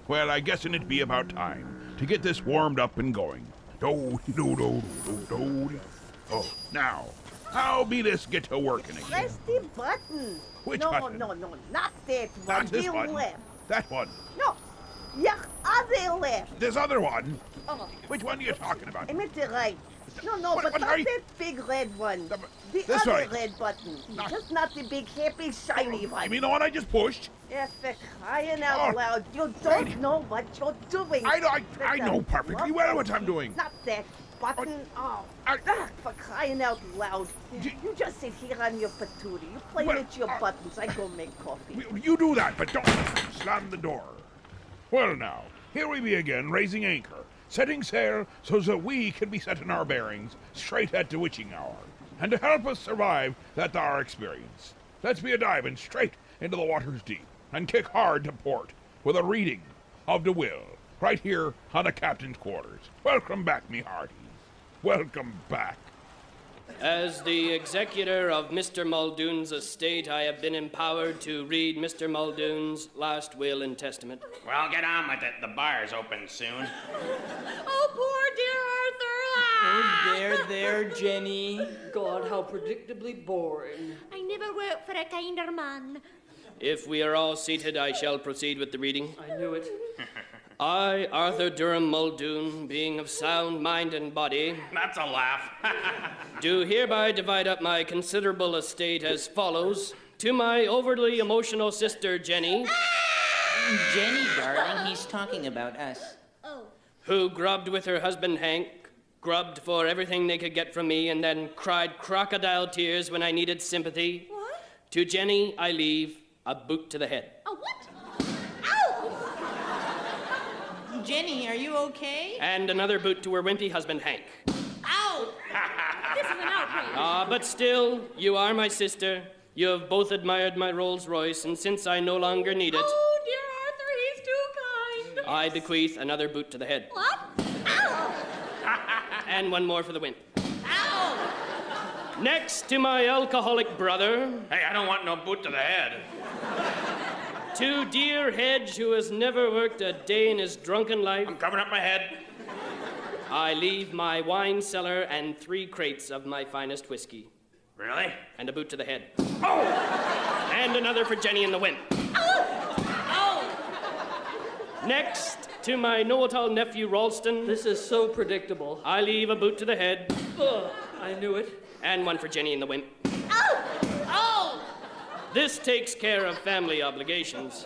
Well, I guess'n it be about time to get this warmed up and going. Do-do-do-do-do-do. Oh, now, how be this get to working again? Press the button. Which no, button? No, not that one. Not this the one. left. That one. No, your other left. This other one. Oh, Which one are you talking about? I meant the right. No, What but not are you- that big red one. The This other way. red button. Not- Just not the big, happy, shiny one. You mean the one I just pushed? Yeah, for crying out Oh, loud. You don't right. know what you're doing. I For know the perfectly love well what of I'm doing. Not that button. Oh, for crying out loud. You just sit here on your patootie. You play Well, with your buttons. I go make coffee. You do that, but don't slam the door. Well now, here we be again, raising anchor, setting sail so that we can be setting our bearings straight at the witching hour. And to help us survive that our experience, let's be a diving straight into the waters deep and kick hard to port with a reading of the will right here on the captain's quarters. Welcome back, me hearties. Welcome back. As the executor of Mr. Muldoon's estate, I have been empowered to read Mr. Muldoon's last will and testament. Well, get on with it. The bar's open soon. Oh, poor dear Arthur. Oh, there, Jenny. God, how predictably boring. I never worked for a kinder man. If we are all seated, I shall proceed with the reading. I knew it. I, Arthur Durham Muldoon, being of sound mind and body, That's a laugh. do hereby divide up my considerable estate as follows. To my overly emotional sister, Jenny, Jenny, darling, he's talking about us. Oh, who grubbed with her husband Hank, grubbed for everything they could get from me, and then cried crocodile tears when I needed sympathy. what? To Jenny, I leave a boot to the head. A what? Ow! Jenny, are you okay? And another boot to her wimpy husband, Hank. Ow! This is an outrage. But still, you are my sister. You have both admired my Rolls Royce, and since I no longer need it, Oh, dear Arthur, he's too kind. I bequeath another boot to the head. What? Ow! And one more for the wimp. Ow! Next to my alcoholic brother, Hey, I don't want no boot to the head. to dear Hedge, who has never worked a day in his drunken life, I'm covering up my head. I leave my wine cellar and 3 crates of my finest whiskey. Really? And a boot to the head. Oh! And another for Jenny and the wimp. Ow! Next, to my know-it-all nephew Ralston, This is so predictable. I leave a boot to the head Ugh, I knew it. and one for Jenny and the wimp. Ow! Oh! This takes care of family obligations.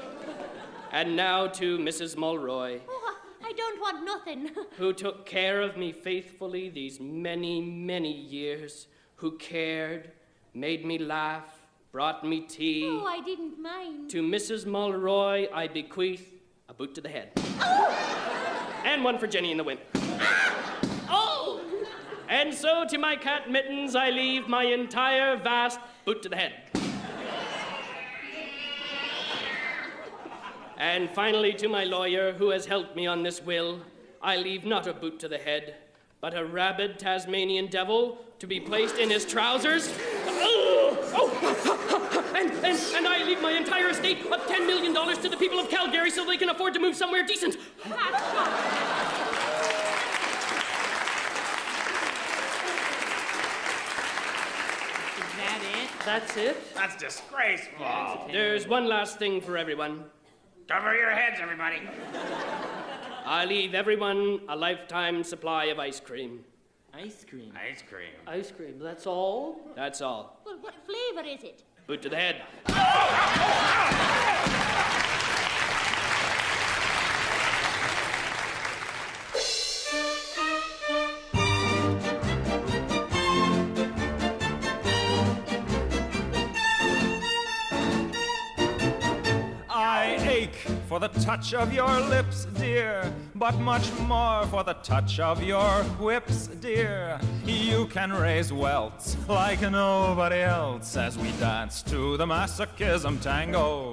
And now to Mrs. Mulroy, Oh, I don't want nothing. who took care of me faithfully these many, many years, who cared, made me laugh, brought me tea. Oh, I didn't mind. To Mrs. Mulroy, I bequeath a boot to the head. And one for Jenny and the wimp. Oh! And so to my cat Mittens, I leave my entire vast boot to the head. And finally, to my lawyer, who has helped me on this will, I leave not a boot to the head, but a rabid Tasmanian devil to be placed in his trousers. And I leave my entire estate of $10 million to the people of Calgary so they can afford to move somewhere decent. Is that it? That's it? That's disgraceful. There's one last thing for everyone. Cover your heads, everybody. I leave everyone a lifetime supply of ice cream. Ice cream. Ice cream. Ice cream, that's all? That's all. Well, what flavor is it? Boot to the head. I ache for the touch of your lips, dear, but much more for the touch of your whips, dear. You can raise welts like nobody else as we dance to the masochism tango.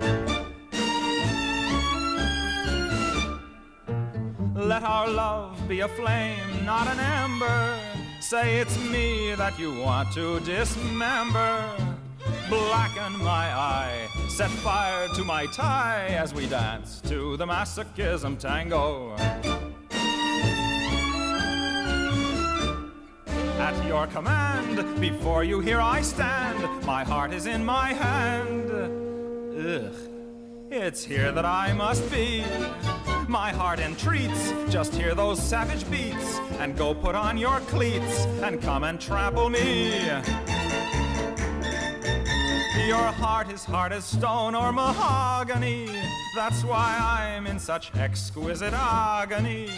Let our love be a flame, not an ember. Say it's me that you want to dismember. blacken my eye, set fire to my tie as we dance to the masochism tango. At your command, before you here I stand, my heart is in my hand. Ugh, it's here that I must be. My heart entreats, just hear those savage beats, and go put on your cleats, and come and trample me. Your heart is hard as stone or mahogany, that's why I'm in such exquisite agony.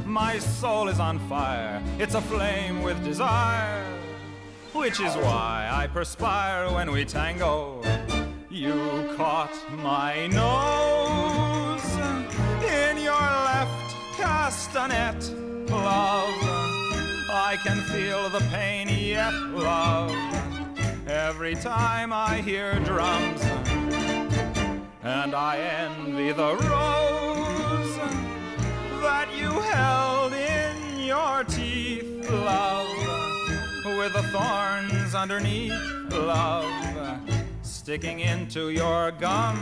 My soul is on fire, it's aflame with desire, which is why I perspire when we tango. You caught my nose in your left castanet, love. I can feel the pain yet, love, every time I hear drums. And I envy the rose that you held in your teeth, love, with the thorns underneath, love, sticking into your gums.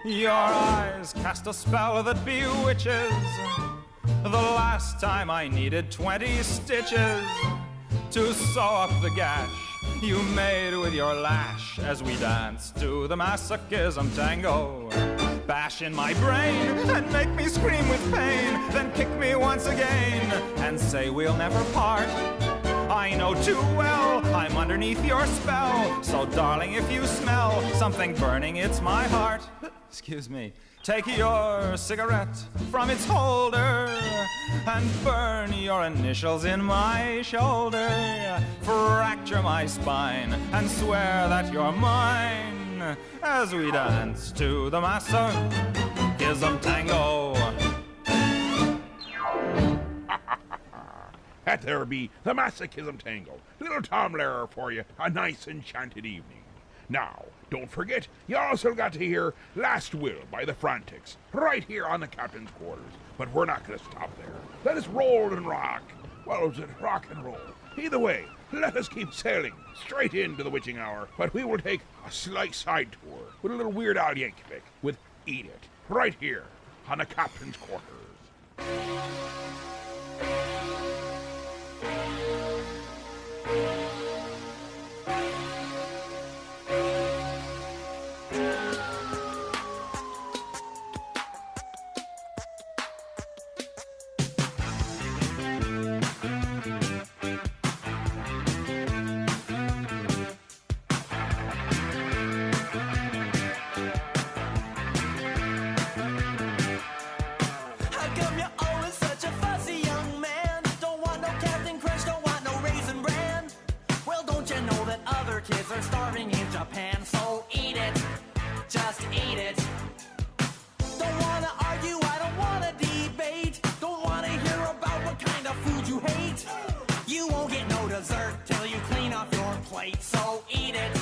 Your eyes cast a spell that bewitches. The last time I needed 20 stitches to sew up the gash you made with your lash as we dance to the masochism tango. Bash in my brain and make me scream with pain, then kick me once again and say we'll never part. I know too well I'm underneath your spell, so darling, if you smell something burning, it's my heart. Excuse me. Take your cigarette from its holder and burn your initials in my shoulder. Fracture my spine and swear that you're mine as we dance to the masochism tango. That there be the masochism tango. Little Tom Lehrer for you, a nice enchanted evening. Now, don't forget, you also got to hear Last Will by the Frantics, right here on the captain's quarters. But we're not going to stop there. Let us roll and rock. Well, is it rock and roll? Either way, let us keep sailing straight into the witching hour. But we will take a slight side tour with a little Weird Al Yankovic with Eat It, right here on the captain's quarters. Kids are starving in Japan, so eat it, just eat it. Don't wanna argue, I don't wanna debate. Don't wanna hear about what kind of food you hate. You won't get no dessert till you clean off your plate, so eat it.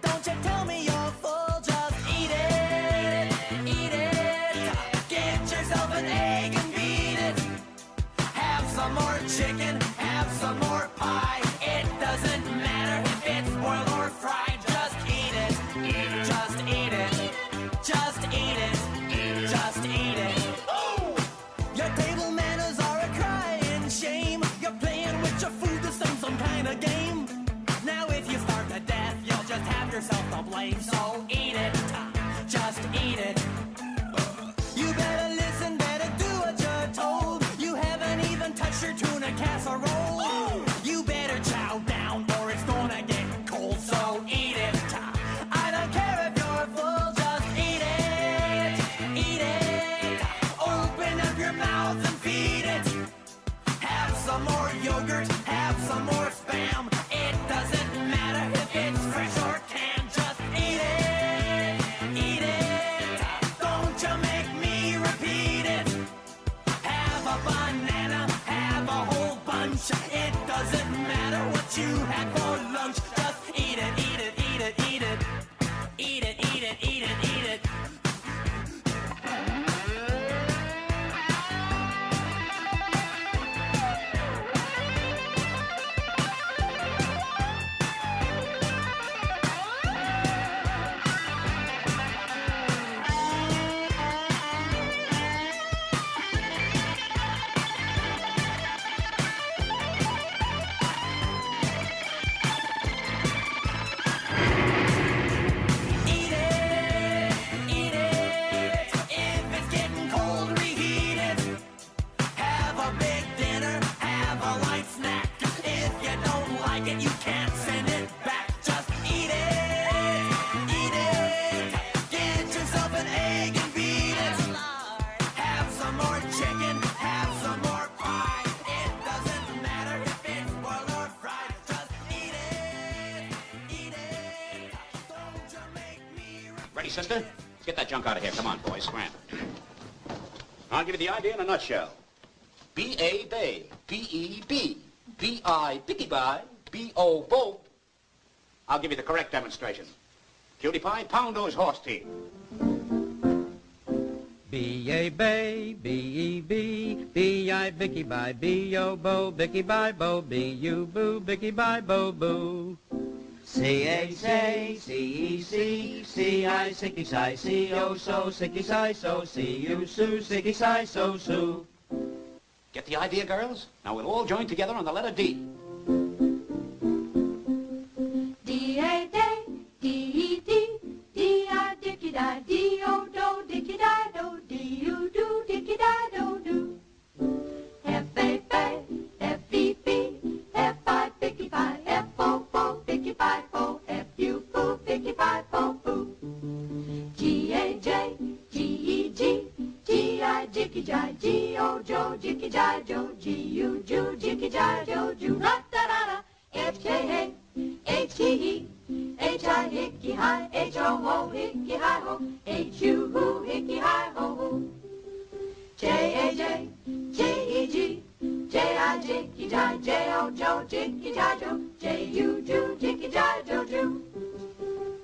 Don't you tell me you're full, just eat it, eat it. Get yourself an egg and beat it. Have some more chicken, have some more pie. It doesn't matter if it's boiled or fried, just eat it, just eat it, just eat it, just eat it. Ooh! Your table manners are a crying shame. You're playing with your food to some kind of game. Now if you starve to death, you'll just have yourself to blame. So eat it, just eat it. You better listen, better do what you're told. You haven't even touched your tuna casserole. You better chow down or it's gonna get cold, so eat it. I don't care if you're full, just eat it, eat it. Open up your mouth and feed it. Have some more yogurt, have some more Spam. It doesn't matter if it's fresh or canned, just eat it, eat it. Don't you make me repeat it. Have a banana, have a whole bunch. It doesn't matter what you had for lunch. Just eat it, eat it, eat it, eat it. Eat it, eat it, eat it, eat it. Ready, sister? Let's get that junk out of here. Come on, boys, scram. I'll give you the idea in a nutshell. B-A, bay. B-E-B. B-I, bicky bye. B-O, bo. I'll give you the correct demonstration. Cutie pie, pound those horse teeth. B-A, bay. B-E-B. B-I, bicky bye. B-O, bo. Bicky bye, bo. B-U, boo. Bicky bye, bo, boo. C-A-C, C-E-C, C-I, sicky-si, C-O, so, sicky-si, so, C-U, sue, sicky-si, so, sue. Get the idea, girls? Now we'll all join together on the letter D. D-A-day, D-E-D, D-I, dicky-di, D-O-do, dicky-di, do, D-U-do, dicky-di, do, do. F-A-F-A, F-E-B, F-I, bicky-fi, F-O-Bo, bicky-fi, bo, F-U-boo, bicky-fi, bo, boo. G-A-J, G-E-G, G-I, jicky-ji, G-O-jo, jicky-ji, jo, G-U-ju, jicky-ji, jo, ju, la-da-da-da, F-K-A, H-E-E, H-I, hicky-hi, H-O-ho, hicky-hi-ho, H-U-hoo, hicky-hi-ho-hoo. J-A-J, J-E-G, J-I, jicky-ji, J-O-jo, jicky-ji, jo, J-U-ju, jicky-ji, jo, ju.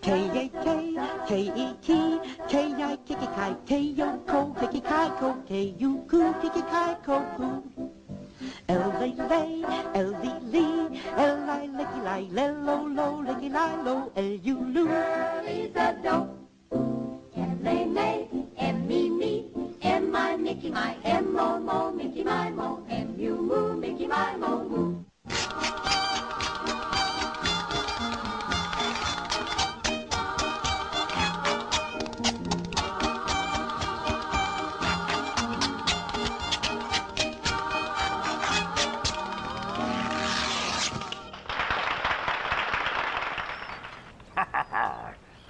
K-A-K, K-E-T, K-I, kicky-kai, K-O-ko, kicky-kai-ko, K-U-ku, kicky-kai-ko-ku. L-A-lay, L-D-lee, L-I, licky-lie, L-O-lo, licky-lie-lo, L-U-lu. Early's a do. L-A-nay, M-E-me, M-I, Mickey-my, M-O-mo, Mickey-my-mo, M-U-moo, Mickey-my-mo-moo.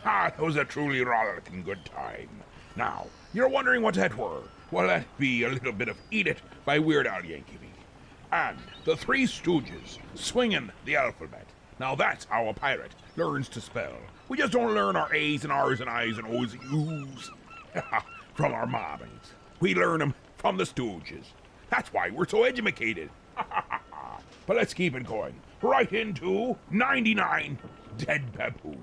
That was a truly rollicking good time. Now, you're wondering what that were. Well, that'd be a little bit of Eat It by Weird Al Yankovic. And the Three Stooges, swinging the alphabet. Now that's how a pirate learns to spell. We just don't learn our A's and R's and I's and O's and U's from our mommies. We learn them from the Stooges. That's why we're so educated. But let's keep it going. Right into 99 Dead Baboons.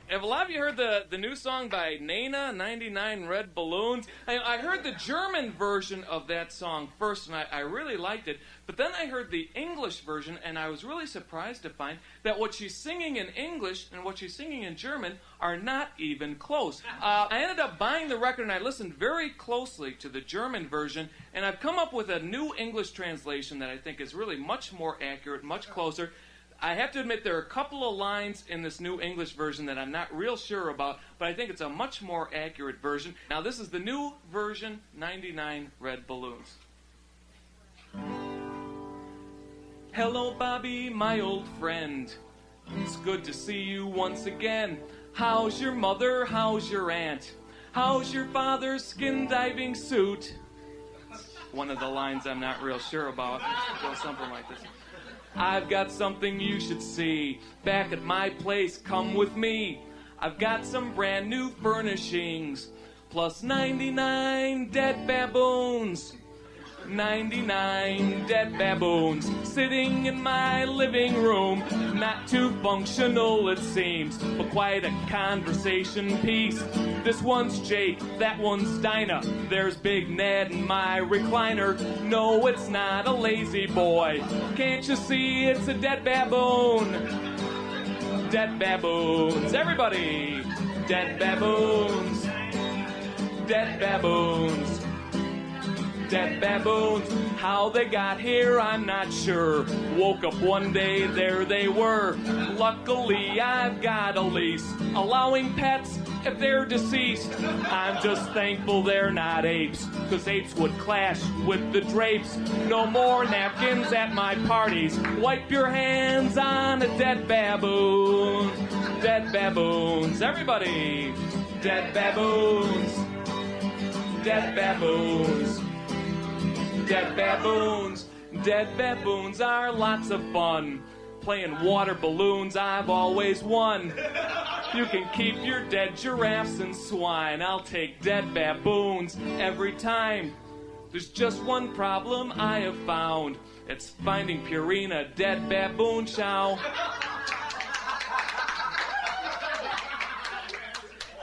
Have a lot of you heard the new song by Nena, 99 Red Balloons? I heard the German version of that song first, and I really liked it. But then I heard the English version, and I was really surprised to find that what she's singing in English and what she's singing in German are not even close. I ended up buying the record, and I listened very closely to the German version, and I've come up with a new English translation that I think is really much more accurate, much closer. I have to admit there are a couple of lines in this new English version that I'm not real sure about, but I think it's a much more accurate version. Now this is the new version, 99 Red Balloons. Hello, Bobby, my old friend. It's good to see you once again. How's your mother? How's your aunt? How's your father's skin diving suit? One of the lines I'm not real sure about. It goes something like this. I've got something you should see. Back at my place, come with me. I've got some brand new furnishings, plus 99 dead baboons. 99 dead baboons sitting in my living room. Not too functional, it seems, but quite a conversation piece. This one's Jake, that one's Dinah. There's Big Ned in my recliner. No, it's not a lazy boy. Can't you see it's a dead baboon? Dead baboons, everybody! Dead baboons. Dead baboons. Dead baboons, how they got here, I'm not sure. Woke up one day, there they were. Luckily, I've got a lease, allowing pets if they're deceased. I'm just thankful they're not apes, 'cause apes would clash with the drapes. No more napkins at my parties. Wipe your hands on a dead baboon. Dead baboons, everybody. Dead baboons. Dead baboons. Dead baboons. Dead baboons are lots of fun. Playing water balloons, I've always won. You can keep your dead giraffes and swine. I'll take dead baboons every time. There's just one problem I have found. It's finding Purina dead baboon chow.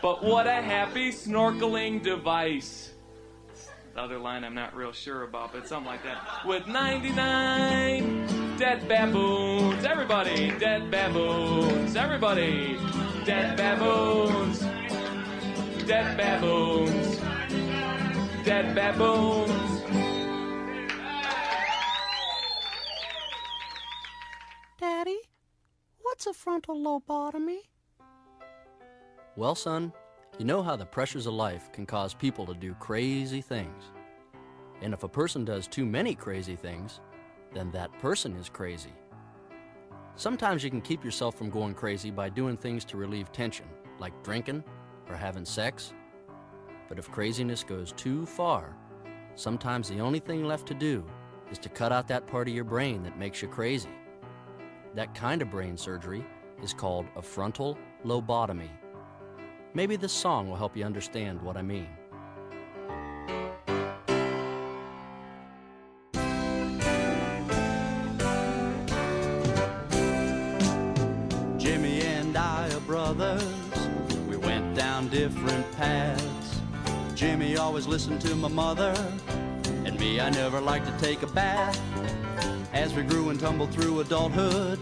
But what a happy snorkeling device. The other line I'm not real sure about, but something like that. With 99 dead baboons. Everybody, dead baboons. Everybody, dead baboons. Dead baboons. Dead baboons. Daddy, what's a frontal lobotomy? Well, son, you know how the pressures of life can cause people to do crazy things. And if a person does too many crazy things, then that person is crazy. Sometimes you can keep yourself from going crazy by doing things to relieve tension, like drinking or having sex. But if craziness goes too far, sometimes the only thing left to do is to cut out that part of your brain that makes you crazy. That kind of brain surgery is called a frontal lobotomy. Maybe this song will help you understand what I mean. Jimmy and I are brothers. We went down different paths. Jimmy always listened to my mother, and me, I never liked to take a bath. As we grew and tumbled through adulthood,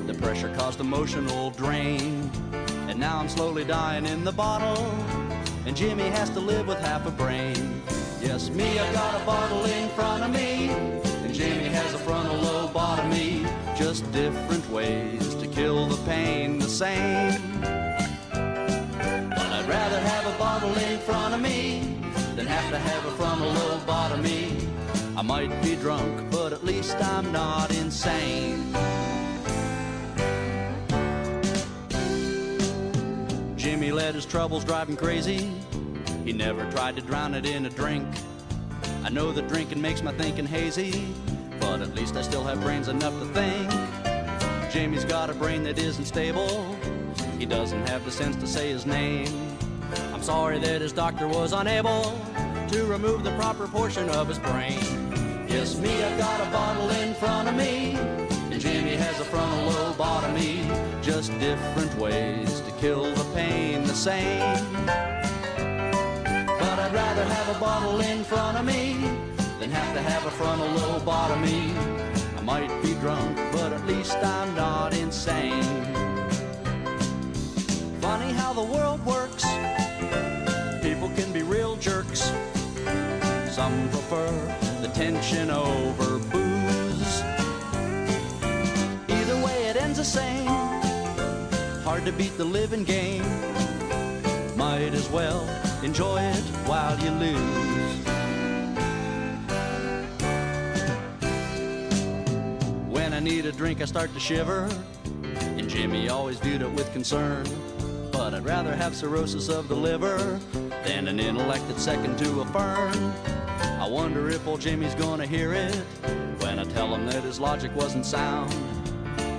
the pressure caused emotional drain. And now I'm slowly dying in the bottle, and Jimmy has to live with half a brain. Yes, me, I got a bottle in front of me, and Jimmy has a frontal lobotomy. Just different ways to kill the pain the same. But I'd rather have a bottle in front of me than have to have a frontal lobotomy. I might be drunk, but at least I'm not insane. Jimmy let his troubles drive him crazy. He never tried to drown it in a drink. I know that drinking makes my thinking hazy, but at least I still have brains enough to think. Jimmy's got a brain that isn't stable. He doesn't have the sense to say his name. I'm sorry that his doctor was unable to remove the proper portion of his brain. Yes, me, I've got a bottle in front of me, and Jimmy has a frontal lobotomy. Just different ways to kill the pain the same. But I'd rather have a bottle in front of me than have to have a frontal lobotomy. I might be drunk, but at least I'm not insane. Funny how the world works. People can be real jerks. Some prefer the tension over booze. Either way it ends the same. Hard to beat the living game. Might as well enjoy it while you lose. When I need a drink I start to shiver, and Jimmy always viewed it with concern. But I'd rather have cirrhosis of the liver than an intellect that's second to a fern. I wonder if old Jimmy's gonna hear it when I tell him that his logic wasn't sound.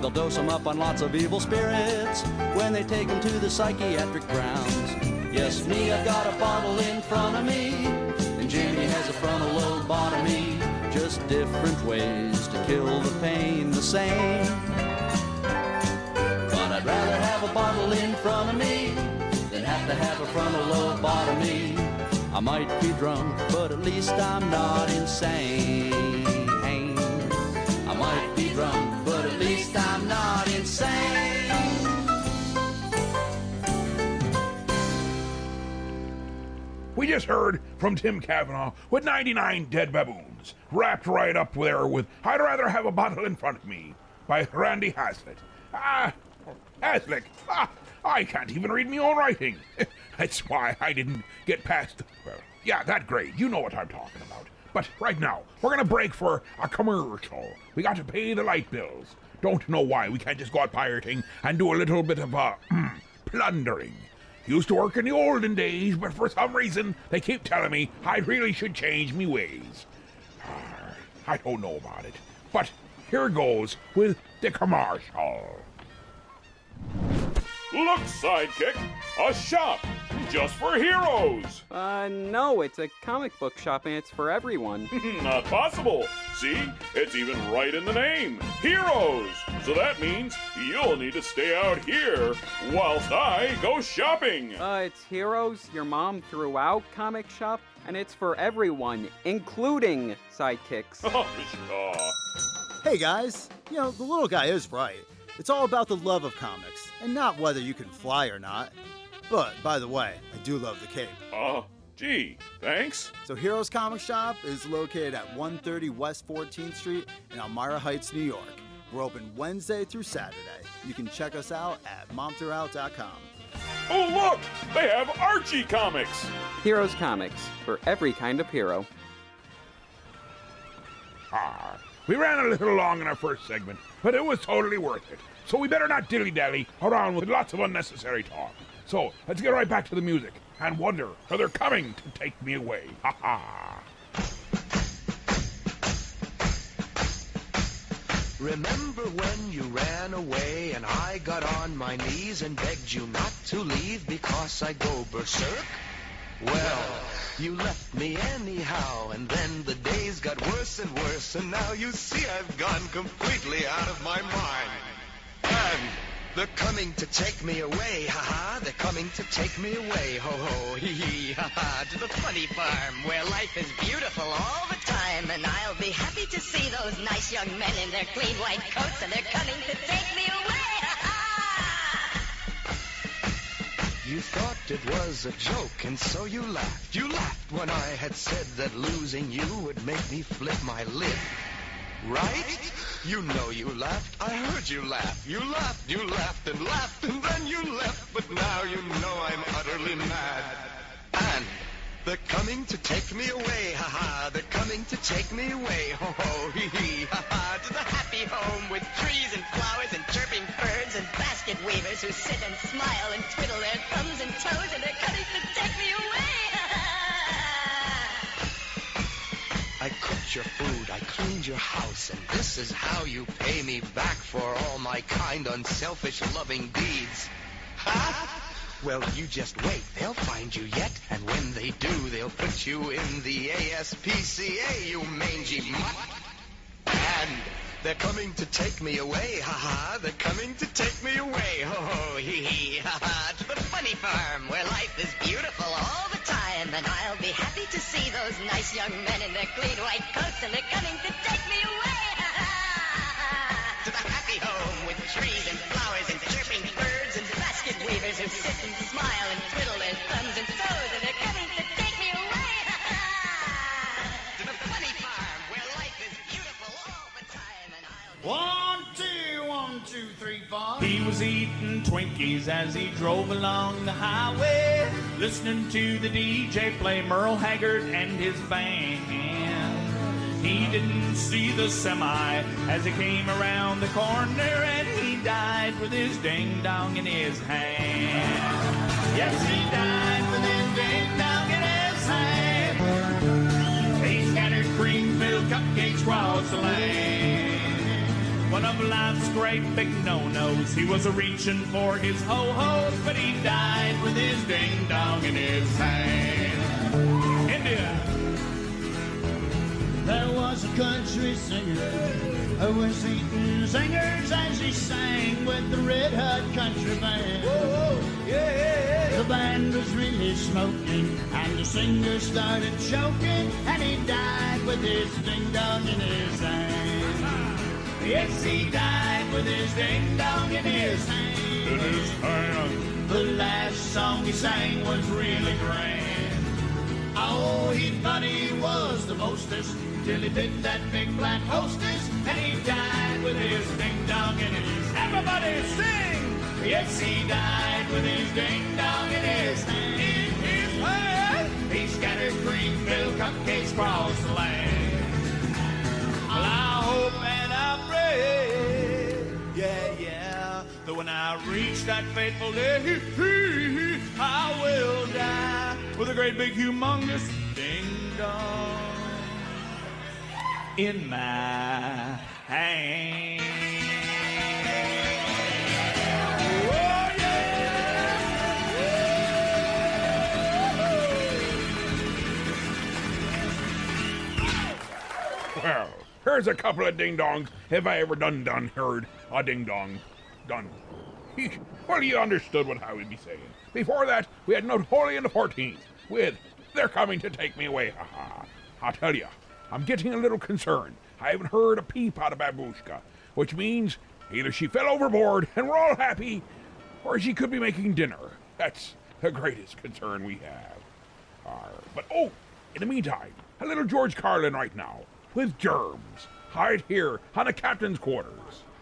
They'll dose him up on lots of evil spirits when they take him to the psychiatric grounds. Yes, me, I've got a bottle in front of me, and Jimmy has a frontal lobotomy. Just different ways to kill the pain the same. But I'd rather have a bottle in front of me than have to have a frontal lobotomy. I might be drunk, but at least I'm not insane. I might be drunk, but at least I'm not insane. We just heard from Tim Cavanaugh with 99 Dead Baboons, wrapped right up there with I'd Rather Have a Bottle in Front of Me by Randy Hazlitt. Hazlitt, I can't even read my own writing. That's why I didn't get past, well, yeah, that grade. You know what I'm talking about. But right now, we're gonna break for a commercial. We got to pay the light bills. Don't know why we can't just go out pirating and do a little bit of, plundering. Used to work in the olden days, but for some reason, they keep telling me I really should change me ways. I don't know about it. But here goes with the commercial. Look, Sidekick, a shop just for heroes. No, it's a comic book shop and it's for everyone. Not possible. See, it's even right in the name. Heroes. So that means you'll need to stay out here whilst I go shopping. It's Heroes, your mom threw out comic shop, and it's for everyone, including sidekicks. Oh, pshaw. Hey guys, the little guy is right. It's all about the love of comics, and not whether you can fly or not. But, by the way, I do love the cape. Gee, thanks. So Heroes Comic Shop is located at 130 West 14th Street in Elmira Heights, New York. We're open Wednesday through Saturday. You can check us out at momthroughout.com. Oh, look! They have Archie comics! Heroes Comics, for every kind of hero. We ran a little long in our first segment, but it was totally worth it. So we better not dilly-dally around with lots of unnecessary talk. So let's get right back to the music and wonder how they're coming to take me away. Ha ha! Remember when you ran away and I got on my knees and begged you not to leave because I go berserk? Well, you left me anyhow, and then the days got worse and worse, and now you see I've gone completely out of my mind. And they're coming to take me away, ha-ha, they're coming to take me away, ho-ho, hee-hee, ha-ha, to the funny farm where life is beautiful all the time, and I'll be happy to see those nice young men in their clean white coats, and they're coming to take me away, ha-ha! You thought it was a joke, and so you laughed. You laughed when I had said that losing you would make me flip my lid. Right? You know you laughed. I heard you laugh. You laughed and then you left. But now you know I'm utterly mad. And they're coming to take me away, ha-ha. They're coming to take me away, ho-ho, hee-hee, ha-ha. To the happy home with trees and flowers and chirping birds and basket weavers who sit and smile and twiddle their thumbs and toes, and they're coming to take me away, ha-ha. I cooked your food, I cleaned your house, and this is how you pay me back for all my kind, unselfish, loving deeds. Ha? Well, you just wait. They'll find you yet, and when they do, they'll put you in the ASPCA, you mangy mutt. And they're coming to take me away, ha-ha. They're coming to take me away, ho-ho, hee-hee, ha-ha. To the funny farm where life is beautiful all the time, and I'll be happy to see those nice young men in their clean white coats, and they're coming to take me away, ha-ha. To the happy home with trees and flowers and chirping birds and basket weavers who sit and smile and twiddle their thumbs and toes, and they're coming to take me away, ha-ha. To the funny farm where life is beautiful all the time, and I'll... 1, 2, 3, 4. He was eating Twinkies as he drove along the highway, listening to the DJ play Merle Haggard and his band. He didn't see the semi as it came around the corner, and he died with his ding-dong in his hand. Yes, he died with his ding-dong in his hand. He scattered cream-filled cupcakes across the land. One of life's great big no-nos. He was a-reaching for his ho-hos, but he died with his ding-dong in his hand. India. There was a country singer who was eating singers as he sang with the Red Hot Country Band. Whoa, yeah. The band was really smoking, and the singer started choking, and he died with his ding-dong in his hand. Yes, he died with his ding-dong in his hand. In his hand. The last song he sang was really grand. Oh, he thought he was the mostest till he did that big black hostess, and he died with his ding-dong in his hand. Everybody sing! Yes, he died with his ding-dong in his hand. In his hand! He scattered cream-filled cupcakes across the land. Well, I hope and I pray, yeah, that when I reach that fateful day, I will die with a great big humongous ding-dong in my hand. Oh, yeah! Well, here's a couple of ding-dongs if I ever done heard a ding-dong done. Well, you understood what I would be saying. Before that, we had Napoleon the 14th with "They're coming to take me away, haha." I'll tell you, I'm getting a little concerned. I haven't heard a peep out of Babushka, which means either she fell overboard and we're all happy, or she could be making dinner. That's the greatest concern we have. But in the meantime, a little George Carlin right now, with germs, right here on the captain's quarters.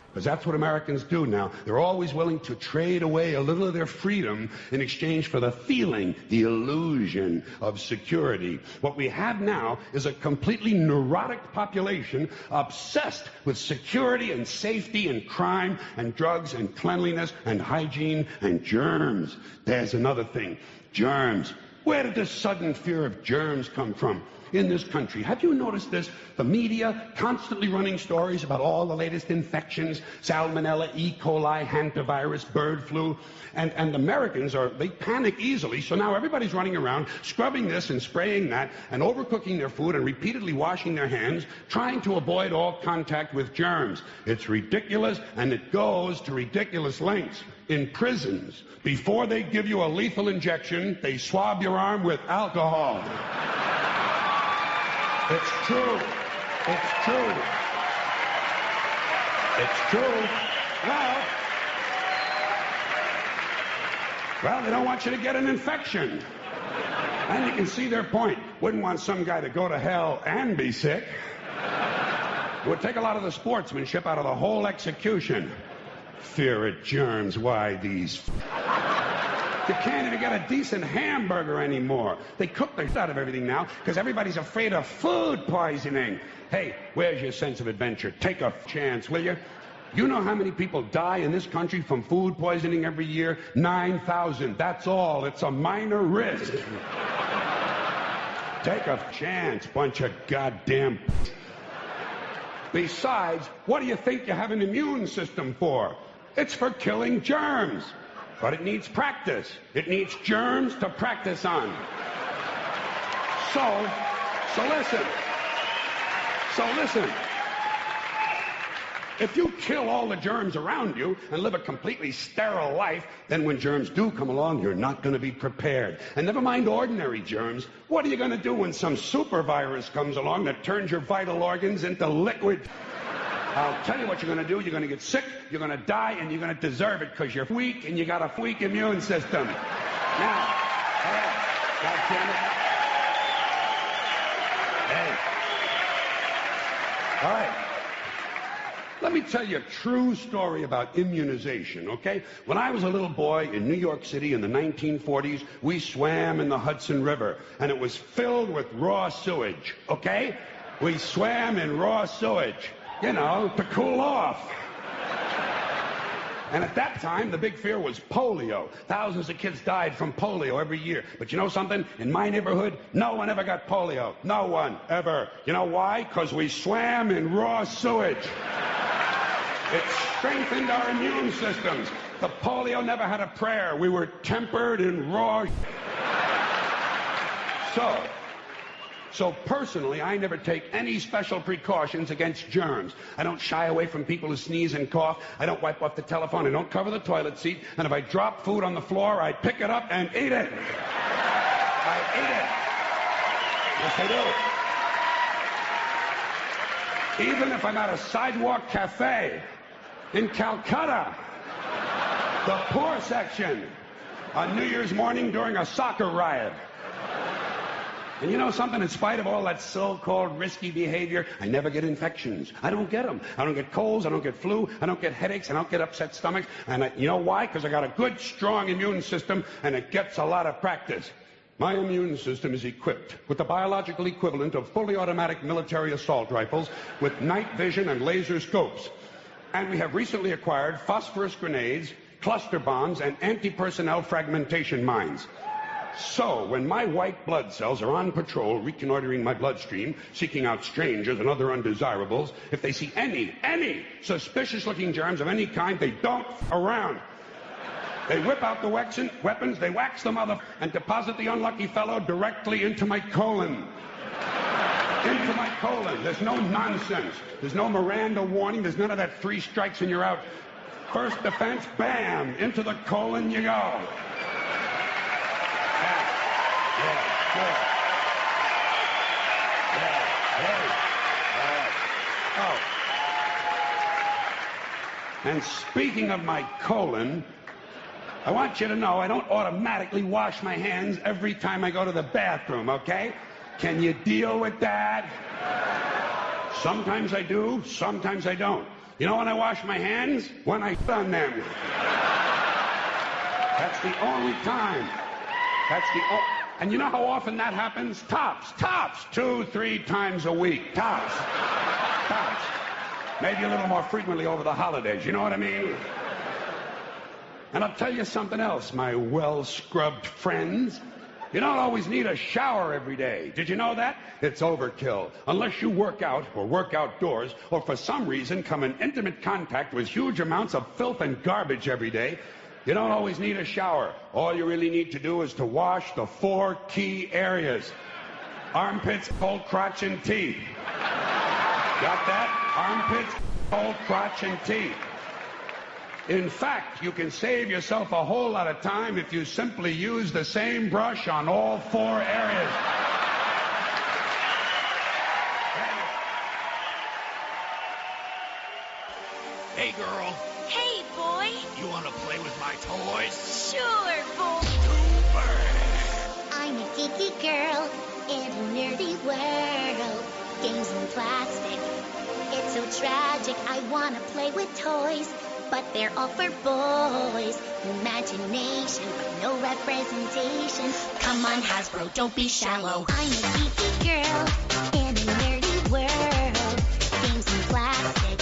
Because that's what Americans do now. They're always willing to trade away a little of their freedom in exchange for the feeling, the illusion of security. What we have now is a completely neurotic population obsessed with security and safety and crime and drugs and cleanliness and hygiene and germs. There's another thing. Germs. Where did this sudden fear of germs come from? In this country. Have you noticed this? The media constantly running stories about all the latest infections, salmonella, E. coli, hantavirus, bird flu, and Americans they panic easily, so now everybody's running around scrubbing this and spraying that and overcooking their food and repeatedly washing their hands, trying to avoid all contact with germs. It's ridiculous, and it goes to ridiculous lengths. In prisons, before they give you a lethal injection, they swab your arm with alcohol. It's true. It's true. It's true. Well, they don't want you to get an infection. And you can see their point. Wouldn't want some guy to go to hell and be sick. It would take a lot of the sportsmanship out of the whole execution. Fear of germs, why these... You can't even get a decent hamburger anymore. They cook the shit out of everything now because everybody's afraid of food poisoning. Hey, where's your sense of adventure? Take a chance, will you? You know how many people die in this country from food poisoning every year? 9,000. That's all. It's a minor risk. Take a chance, bunch of goddamn... Besides, what do you think you have an immune system for? It's for killing germs. But it needs practice. It needs germs to practice on. So listen. If you kill all the germs around you and live a completely sterile life, then when germs do come along, you're not going to be prepared. And never mind ordinary germs. What are you going to do when some super virus comes along that turns your vital organs into liquid? I'll tell you what you're going to do. You're going to get sick, you're going to die, and you're going to deserve it because you're weak and you got a weak immune system. Now, all right, God damn it. Hey. All right. Let me tell you a true story about immunization, okay? When I was a little boy in New York City in the 1940s, we swam in the Hudson River, and it was filled with raw sewage, okay? We swam in raw sewage. You know, to cool off. And at that time, the big fear was polio. Thousands of kids died from polio every year. But you know something? In my neighborhood, no one ever got polio. No one, ever. You know why? Because we swam in raw sewage. It strengthened our immune systems. The polio never had a prayer. We were tempered in raw... So personally, I never take any special precautions against germs. I don't shy away from people who sneeze and cough. I don't wipe off the telephone. I don't cover the toilet seat. And if I drop food on the floor, I pick it up and eat it. I eat it. Yes, I do. Even if I'm at a sidewalk cafe in Calcutta, the poor section, on New Year's morning during a soccer riot. And you know something? In spite of all that so-called risky behavior, I never get infections. I don't get them. I don't get colds. I don't get flu. I don't get headaches. I don't get upset stomachs. And you know why? Because I got a good, strong immune system, and it gets a lot of practice. My immune system is equipped with the biological equivalent of fully automatic military assault rifles with night vision and laser scopes. And we have recently acquired phosphorus grenades, cluster bombs, and anti-personnel fragmentation mines. So, when my white blood cells are on patrol, reconnoitering my bloodstream, seeking out strangers and other undesirables, if they see any suspicious-looking germs of any kind, they don't f around. They whip out the weapons, they wax the mother, and deposit the unlucky fellow directly into my colon. Into my colon. There's no nonsense. There's no Miranda warning. There's none of that 3 strikes and you're out. First defense, bam, into the colon you go. Oh. And speaking of my colon, I want you to know I don't automatically wash my hands every time I go to the bathroom, okay? Can you deal with that? Sometimes I do, sometimes I don't. You know when I wash my hands? When I on them. That's the only time. And you know how often that happens? Tops. 2-3 times a week. Tops. Maybe a little more frequently over the holidays, you know what I mean? And I'll tell you something else, my well-scrubbed friends. You don't always need a shower every day. Did you know that? It's overkill. Unless you work out or work outdoors or for some reason come in intimate contact with huge amounts of filth and garbage every day, you don't always need a shower. All you really need to do is to wash the 4 key areas. Armpits, cold crotch, and teeth. Got that? Armpits, cold crotch, and teeth. In fact, you can save yourself a whole lot of time if you simply use the same brush on all 4 areas. Hey, girl. Hey, boy. You want to play with my toys? Sure, boy. I'm a geeky girl in a nerdy world. Games and plastic. It's so tragic. I want to play with toys, but they're all for boys. Imagination, but no representation. Come on, Hasbro, don't be shallow. I'm a geeky girl in a nerdy world. Games and plastic.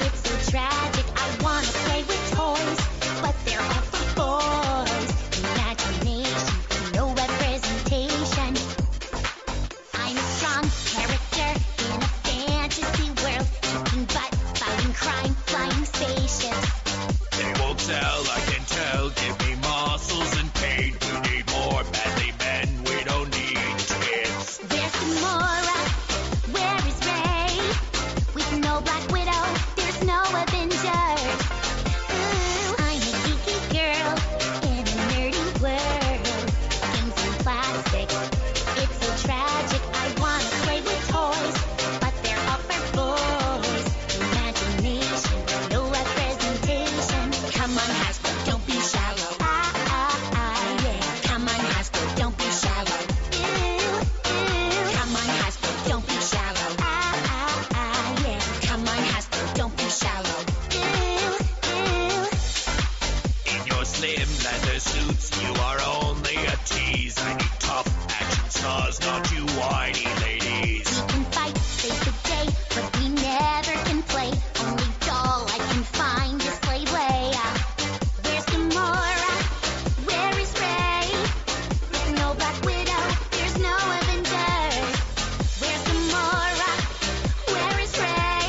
It's so tragic. I want to play with toys, but they're all for boys. Imagination, no representation. I'm a strong character in a fantasy world. Kicking butt, fighting crime, flying spaceships. They won't tell, I can tell. Give me muscles and pain. We need more manly men. We don't need kids. Where's Gamora? Where is Rey? With no Black Widow, there's no Avengers. Ooh, I'm a geeky girl in a nerdy world. Games and plastic. It's so tragic. I want to play with toys, but they're all for boys. Imagination, no representation. Come on, Hasbro, don't be shallow. Yeah. Come on, Hasbro, don't be shallow. Come on, Hasbro, don't be shallow. Yeah. Come on, Hasbro, don't be shallow. In your slim leather suits, you are only a tease. I need tough action stars, not you whiny ladies. We can fight, save the day, but we never can play. Only doll I can find is Slave Leia. Where's Gamora? Where is Rey? With no Black Widow, there's no Avengers. Where's Gamora? Where is Rey?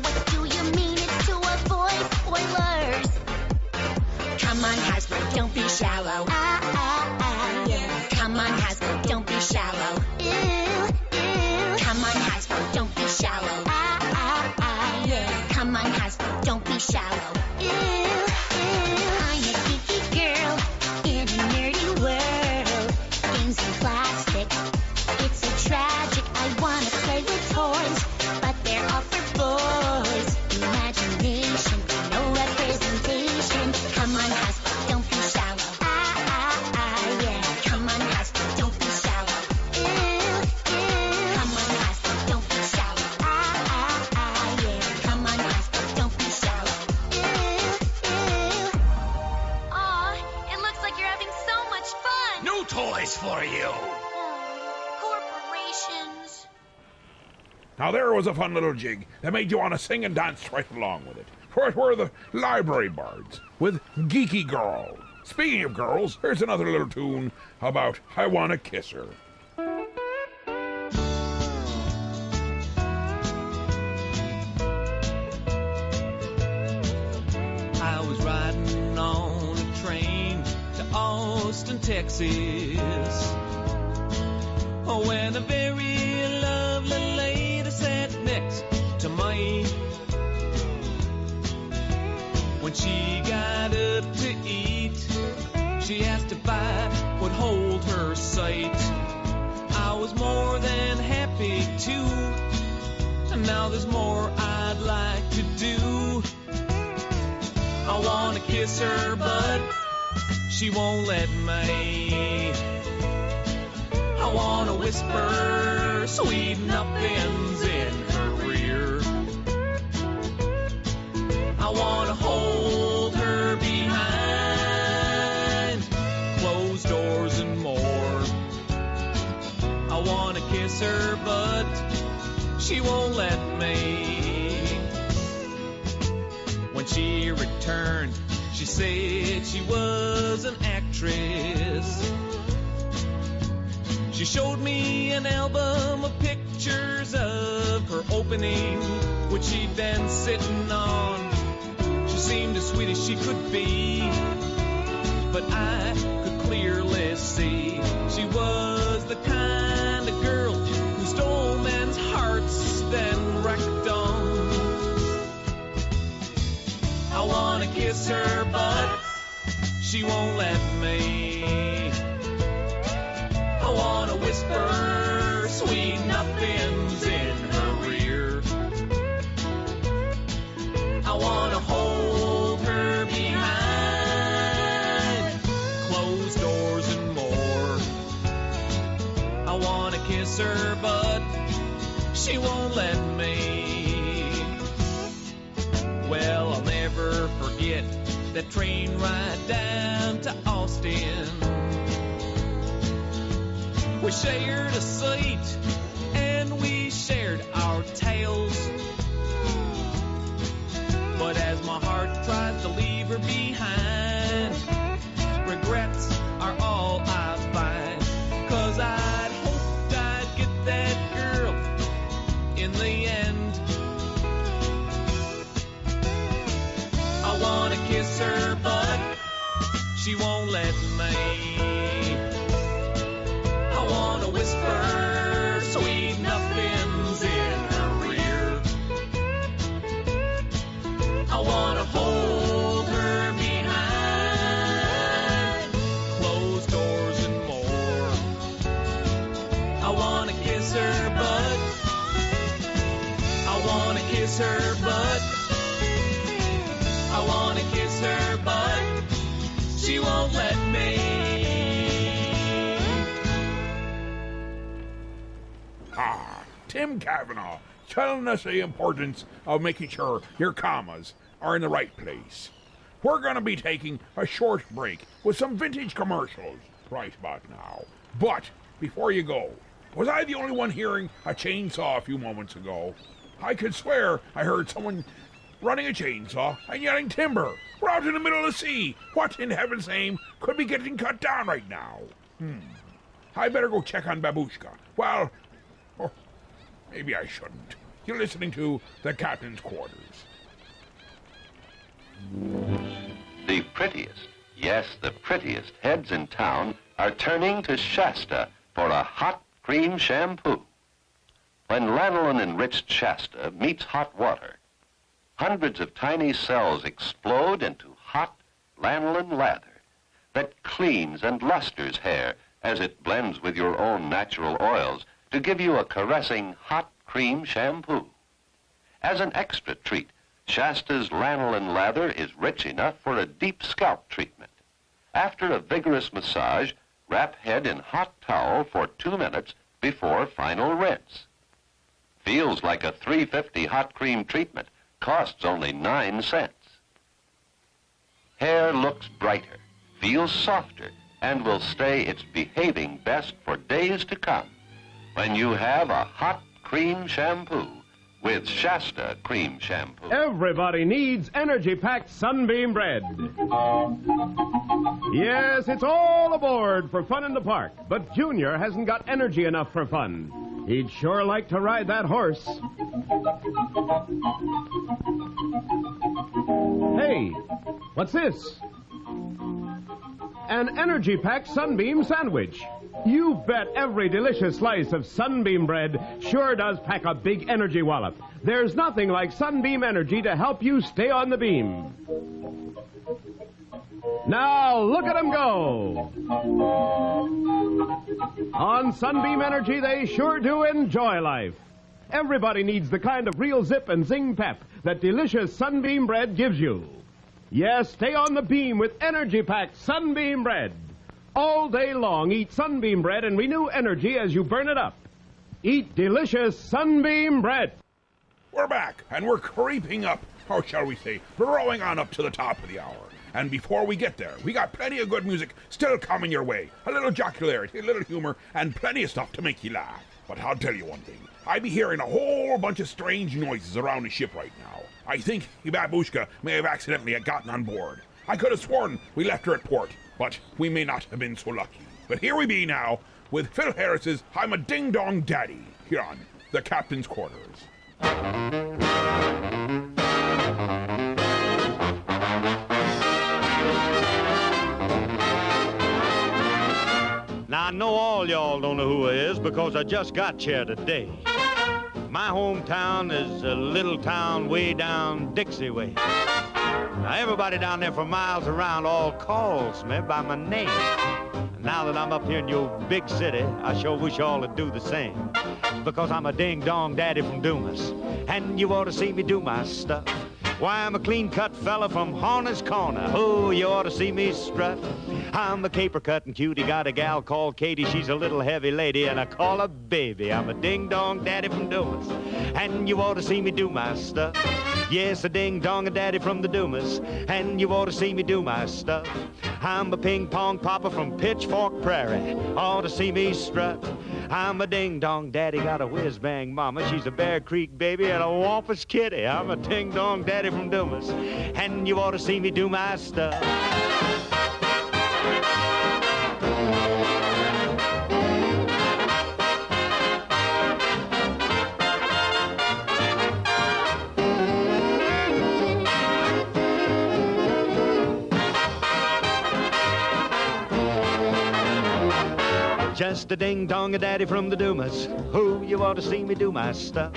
What do you mean it's to avoid spoilers? Come on, Hasbro, don't be shallow. Yeah. Come on, Hasbro, don't be shallow. Come on, Hasbro, don't be shallow. Yeah. Come on, Hasbro, don't be shallow. I'm a geeky girl in a nerdy world. Games and plastic. It's so tragic. I want to play with toys, but they're all for boys. Imagination, no representation. Come on, Hasbro, don't be shallow. Yeah. Come on, Hasbro, don't be shallow. Come on, Hasbro, don't be shallow. Yeah. Come on, Hasbro, don't be shallow. Aw, it looks like you're having so much fun. New toys for you. Corporations. Now there was a fun little jig that made you want to sing and dance right along with it. For it were the Library Bards with Geeky Girl. Speaking of girls, here's another little tune about I Wanna Kiss Her. I was riding on a train to Austin, Texas, when a very lovely When she got up to eat, she asked if I would hold her sight. I was more than happy to, and now there's more I'd like to do. I wanna kiss her, but she won't let me. I wanna whisper sweet nothings in her ear. I wanna hold her behind closed doors and more. I wanna kiss her, but she won't let me. When she returned, she said she was an actress. She showed me an album of pictures of her opening, which she'd been sitting on. She seemed as sweet as she could be, but I could clearly see she was the kind of girl who stole men's hearts, then wrecked them. I wanna kiss her, but she won't let me. I wanna whisper sweet nothings in her ear. I wanna hold her behind closed doors and more. I wanna kiss her, but she won't let me. Well, I'll never forget that train ride down to Austin. We shared a seat and we shared our tales. But as my heart tries to leave her behind, regrets are all I find. 'Cause I'd hoped I'd get that girl in the end. I wanna kiss her, but she won't let me. I wanna whisper sweet nothings in her ear. I wanna hold her behind closed doors and more. I wanna kiss her, but I wanna kiss her, but I wanna kiss her, but she won't let me. Tim Cavanaugh telling us the importance of making sure your commas are in the right place. We're going to be taking a short break with some vintage commercials right about now. But before you go, was I the only one hearing a chainsaw a few moments ago? I could swear I heard someone running a chainsaw and yelling timber. We're out in the middle of the sea. What in heaven's name could be getting cut down right now? I better go check on Babushka. Well, maybe I shouldn't. You're listening to the Captain's Quarters. The prettiest, yes, the prettiest heads in town are turning to Shasta for a hot cream shampoo. When lanolin-enriched Shasta meets hot water, hundreds of tiny cells explode into hot lanolin lather that cleans and lusters hair as it blends with your own natural oils to give you a caressing hot cream shampoo. As an extra treat, Shasta's lanolin lather is rich enough for a deep scalp treatment. After a vigorous massage, wrap head in hot towel for 2 minutes before final rinse. Feels like a $3.50 hot cream treatment, costs only 9 cents. Hair looks brighter, feels softer, and will stay its behaving best for days to come when you have a hot cream shampoo with Shasta cream shampoo. Everybody needs energy-packed Sunbeam bread. Yes, it's all aboard for fun in the park, but Junior hasn't got energy enough for fun. He'd sure like to ride that horse. Hey, what's this? An energy-packed Sunbeam sandwich. You bet every delicious slice of Sunbeam bread sure does pack a big energy wallop. There's nothing like Sunbeam energy to help you stay on the beam. Now, look at them go. On Sunbeam Energy, they sure do enjoy life. Everybody needs the kind of real zip and zing pep that delicious Sunbeam bread gives you. Yes, stay on the beam with energy-packed Sunbeam bread. All day long, eat Sunbeam bread and renew energy as you burn it up. Eat delicious Sunbeam bread. We're back, and we're creeping up, or shall we say, rowing on up to the top of the hour. And before we get there, we got plenty of good music still coming your way. A little jocularity, a little humor, and plenty of stuff to make you laugh. But I'll tell you one thing. I be hearing a whole bunch of strange noises around the ship right now. I think Babushka may have accidentally gotten on board. I could have sworn we left her at port, but we may not have been so lucky. But here we be now, with Phil Harris's I'm a Ding Dong Daddy, here on the Captain's Quarters. Now, I know all y'all don't know who it is because I just got here today. My hometown is a little town way down Dixie way. Now, everybody down there for miles around all calls me by my name. And now that I'm up here in your big city, I sure wish y'all would do the same. Because I'm a ding-dong daddy from Dumas, and you ought to see me do my stuff. Why, I'm a clean-cut fella from Horner's Corner. Oh, you ought to see me strut. I'm a caper-cutting cutie, got a gal called Katie. She's a little heavy lady, and I call her baby. I'm a ding-dong daddy from Dumas, and you ought to see me do my stuff. Yes, a ding-dong daddy from the Dumas, and you ought to see me do my stuff. I'm a ping-pong papa from Pitchfork Prairie. Ought to see me strut. I'm a ding-dong daddy, got a whiz-bang mama. She's a Bear Creek baby and a Wampus kitty. I'm a ding-dong daddy from Dumas, and you ought to see me do my stuff. Just a ding-dong-a-daddy from the Dumas. Who you ought to see me do my stuff.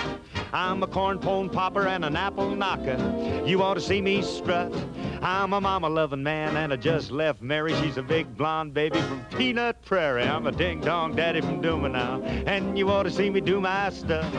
I'm a corn-pone popper and an apple knocker. You ought to see me strut. I'm a mama-loving man and I just left Mary. She's a big blonde baby from Peanut Prairie. I'm a ding-dong daddy from Duma now, and you ought to see me do my stuff.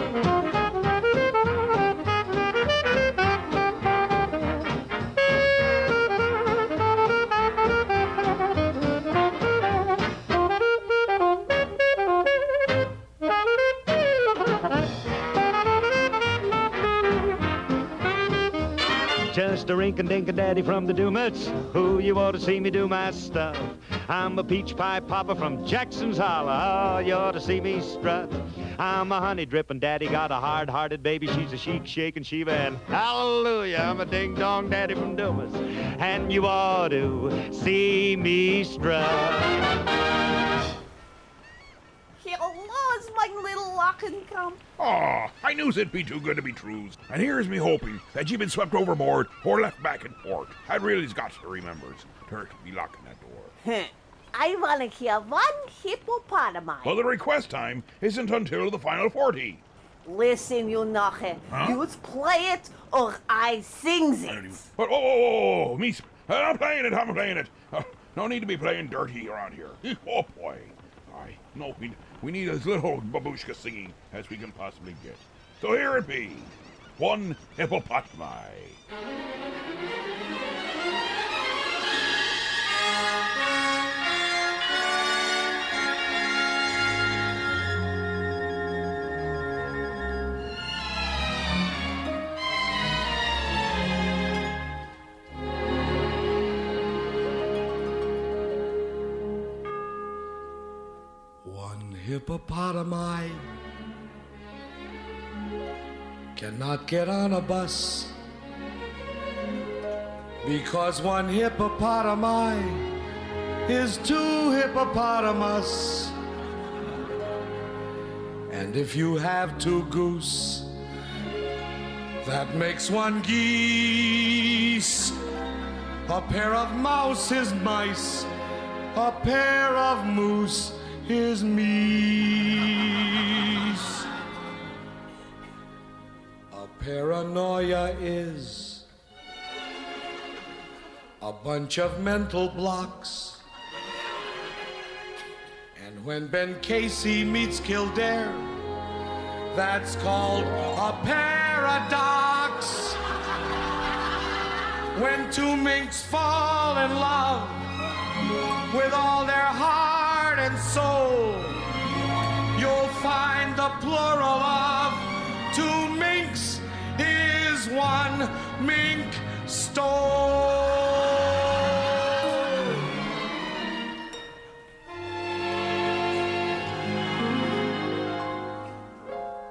Just a rink-a-dink-a-daddy from the Dumas. Who you ought to see me do my stuff. I'm a peach pie papa from Jackson's Holler. Oh, you ought to see me strut. I'm a honey-dripping daddy, got a hard-hearted baby. She's a chic-shaking Sheba, and hallelujah, I'm a ding-dong daddy from Dumas, and you ought to see me strut. Hello, is my little lock and come? Aw, I knew it'd be too good to be true. And here's me hoping that you've been swept overboard or left back in port. I really's got to remember to be locking that door. I want to hear one hippopotami. Well, the request time isn't until the final 40. Listen, you knocker. Huh? You play it or I sings it. Oh, me, I'm playing it. No need to be playing dirty around here. Oh, boy. No, we need as little babushka singing as we can possibly get. So here it be. One hippopotami. Hippopotami cannot get on a bus because one hippopotami is two hippopotamus. And if you have two goose, that makes one geese. A pair of mouse is mice, a pair of moose is meese. A paranoia is a bunch of mental blocks. And when Ben Casey meets Kildare, that's called a paradox. When two minks fall in love with all their heart and soul, you'll find the plural of two minks is one mink stole.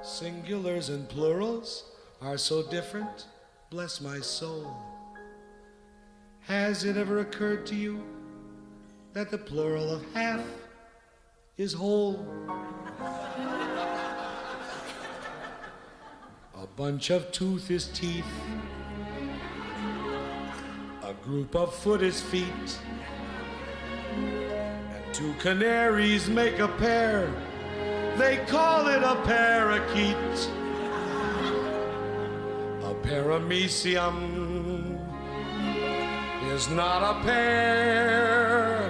Singulars and plurals are so different, bless my soul. Has it ever occurred to you that the plural of half is whole? A bunch of tooth is teeth. A group of foot is feet. And two canaries make a pair. They call it a parakeet. A paramecium is not a pair.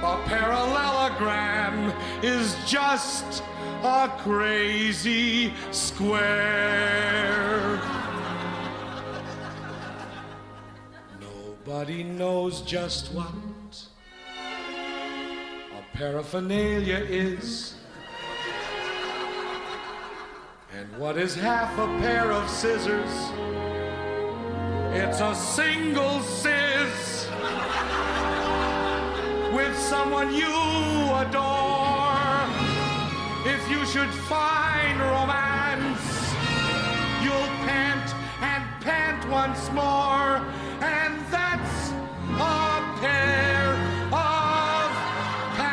A parallelogram is just a crazy square. Nobody knows just what a paraphernalia is. And what is half a pair of scissors? It's a single sizz with someone you adore. If you should find romance, you'll pant and pant once more, and that's a pair of pants.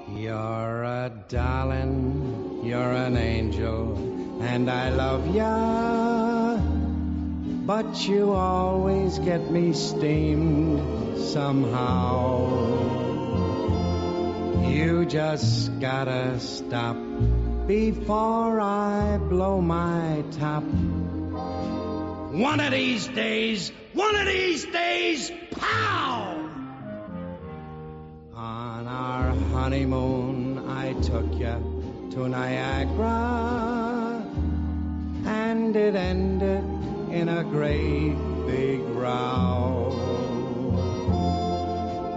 You're a darling, you're an angel, and I love ya. But you always get me steamed somehow. You just gotta stop before I blow my top. One of these days, pow! On our honeymoon, I took you to Niagara, and it ended in a great big row.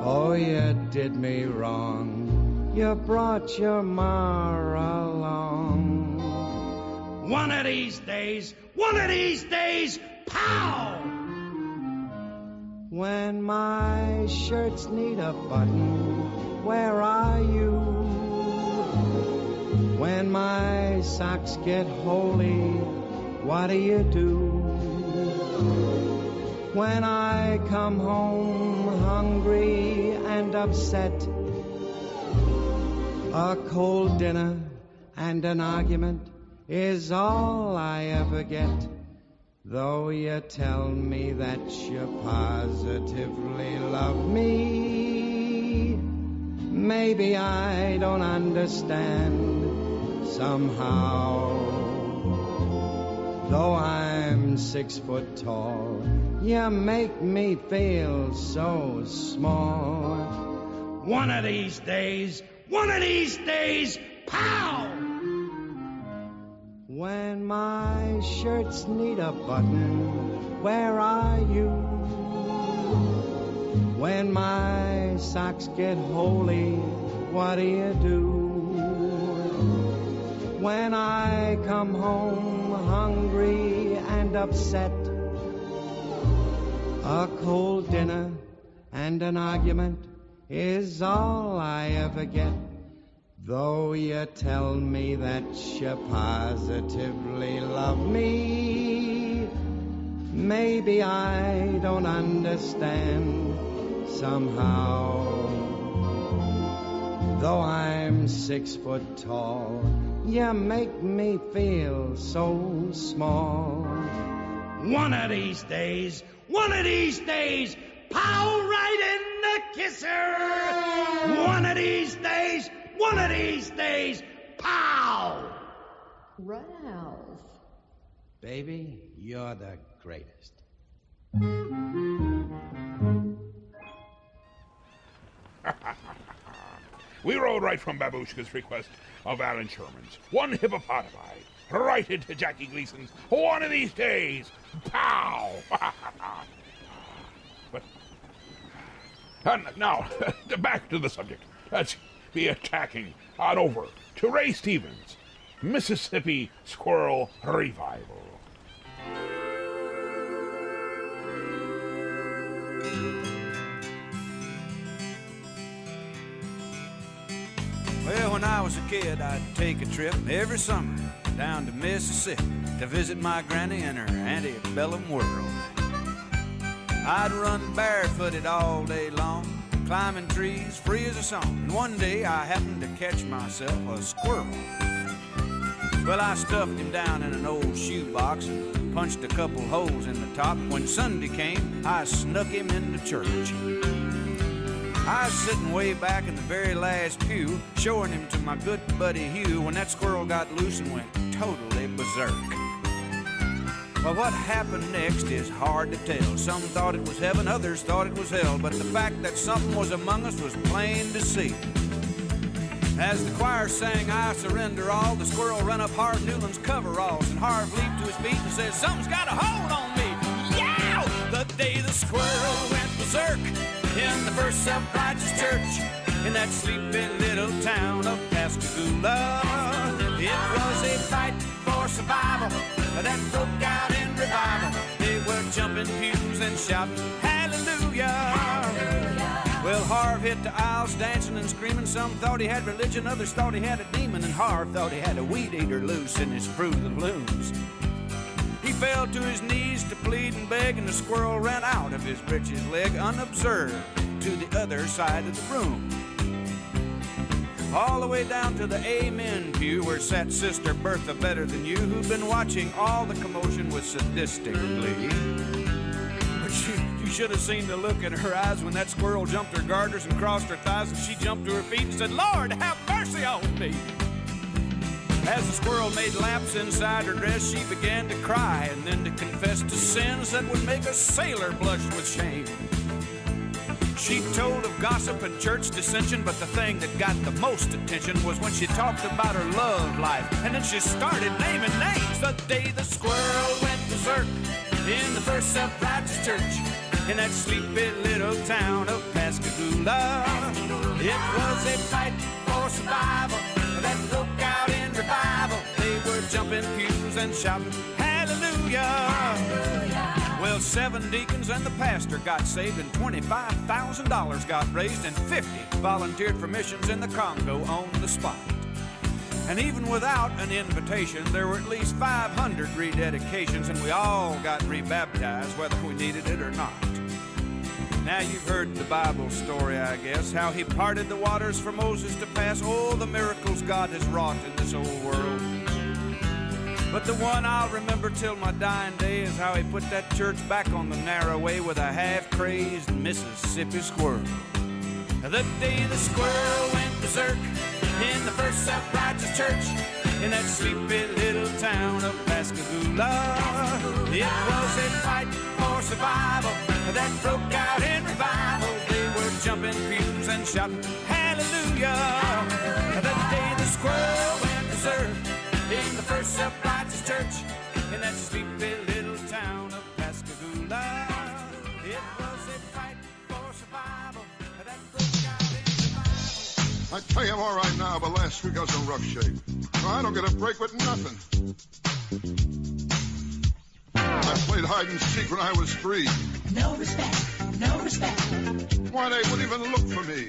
Oh, you did me wrong. You brought your ma along. One of these days, pow! When my shirts need a button, where are you? When my socks get holy, what do you do? When I come home hungry and upset, a cold dinner and an argument is all I ever get. Though you tell me that you positively love me, maybe I don't understand somehow. Though I'm 6 foot tall, you make me feel so small. One of these days, pow! When my shirts need a button, where are you? When my socks get holy, what do you do? When I come home hungry and upset, a cold dinner and an argument is all I ever get. Though you tell me that you positively love me, Maybe I don't understand somehow. Though I'm 6 foot tall, you make me feel so small. One of these days, pow right in the kisser. One of these days, pow! Ralph. Baby, you're the greatest. We rode right from Babushka's request of Alan Sherman's. One hippopotami, right into Jackie Gleason's One of These Days. Pow! But now, back to the subject. Let's be attacking on over to Ray Stevens' Mississippi Squirrel Revival. Well, when I was a kid, I'd take a trip every summer down to Mississippi to visit my granny and her antebellum world. I'd run barefooted all day long, climbing trees free as a song. And one day I happened to catch myself a squirrel. Well, I stuffed him down in an old shoebox and punched a couple holes in the top. When Sunday came, I snuck him into church. I was sitting way back in the very last pew, showing him to my good buddy Hugh, when that squirrel got loose and went totally berserk. Well, what happened next is hard to tell. Some thought it was heaven, others thought it was hell, but the fact that something was among us was plain to see. As the choir sang, I surrender all, the squirrel ran up Harv Newland's coveralls, and Harv leaped to his feet and said, something's got a hold on me. Yow! The day the squirrel went berserk in the First Self-Righteous Church in that sleepy little town of Pascagoula. It was a fight for survival that broke out in revival. They were jumping pews and shouting, hallelujah! Well, Harv hit the aisles dancing and screaming. Some thought he had religion, others thought he had a demon, and Harv thought he had a weed eater loose in his Fruit of the Looms. He fell to his knees to plead and beg, and the squirrel ran out of his breeches leg unobserved to the other side of the room. All the way down to the Amen pew where sat Sister Bertha Better Than You, who'd been watching all the commotion with sadistic glee. But you should have seen the look in her eyes when that squirrel jumped her garters and crossed her thighs, and she jumped to her feet and said, Lord, have mercy on me. As the squirrel made laps inside her dress, she began to cry and then to confess to sins that would make a sailor blush with shame. She told of gossip and church dissension, but the thing that got the most attention was when she talked about her love life, and then she started naming names. The day the squirrel went berserk in the First Self-Righteous Church in that sleepy little town of Pascagoula. It was a fight for survival that broke out in revival. They were jumping pews and shouting, hallelujah! Well, 7 deacons and the pastor got saved, and $25,000 got raised, and 50 volunteered for missions in the Congo on the spot. And even without an invitation, there were at least 500 rededications, and we all got rebaptized, whether we needed it or not. Now you've heard the Bible story, I guess, how he parted the waters for Moses to pass. Oh, the miracles God has wrought in this old world. But the one I'll remember till my dying day is how he put that church back on the narrow way with a half-crazed Mississippi squirrel. The day the squirrel went berserk in the First Self-Righteous Church in that sleepy little town of Pascagoula. It was a fight for survival that broke out in revival. They were jumping pews and shouting, hallelujah! The day the squirrel went berserk in the First Self-Righteous Church in that sleepy little town of Pascagoula. It was a fight for survival that broke out in revival. I tell you I'm all right now, but last week I was in rough shape. I don't get a break with nothing. I played hide and seek when I was 3. No respect, no respect. Why, they wouldn't even look for me.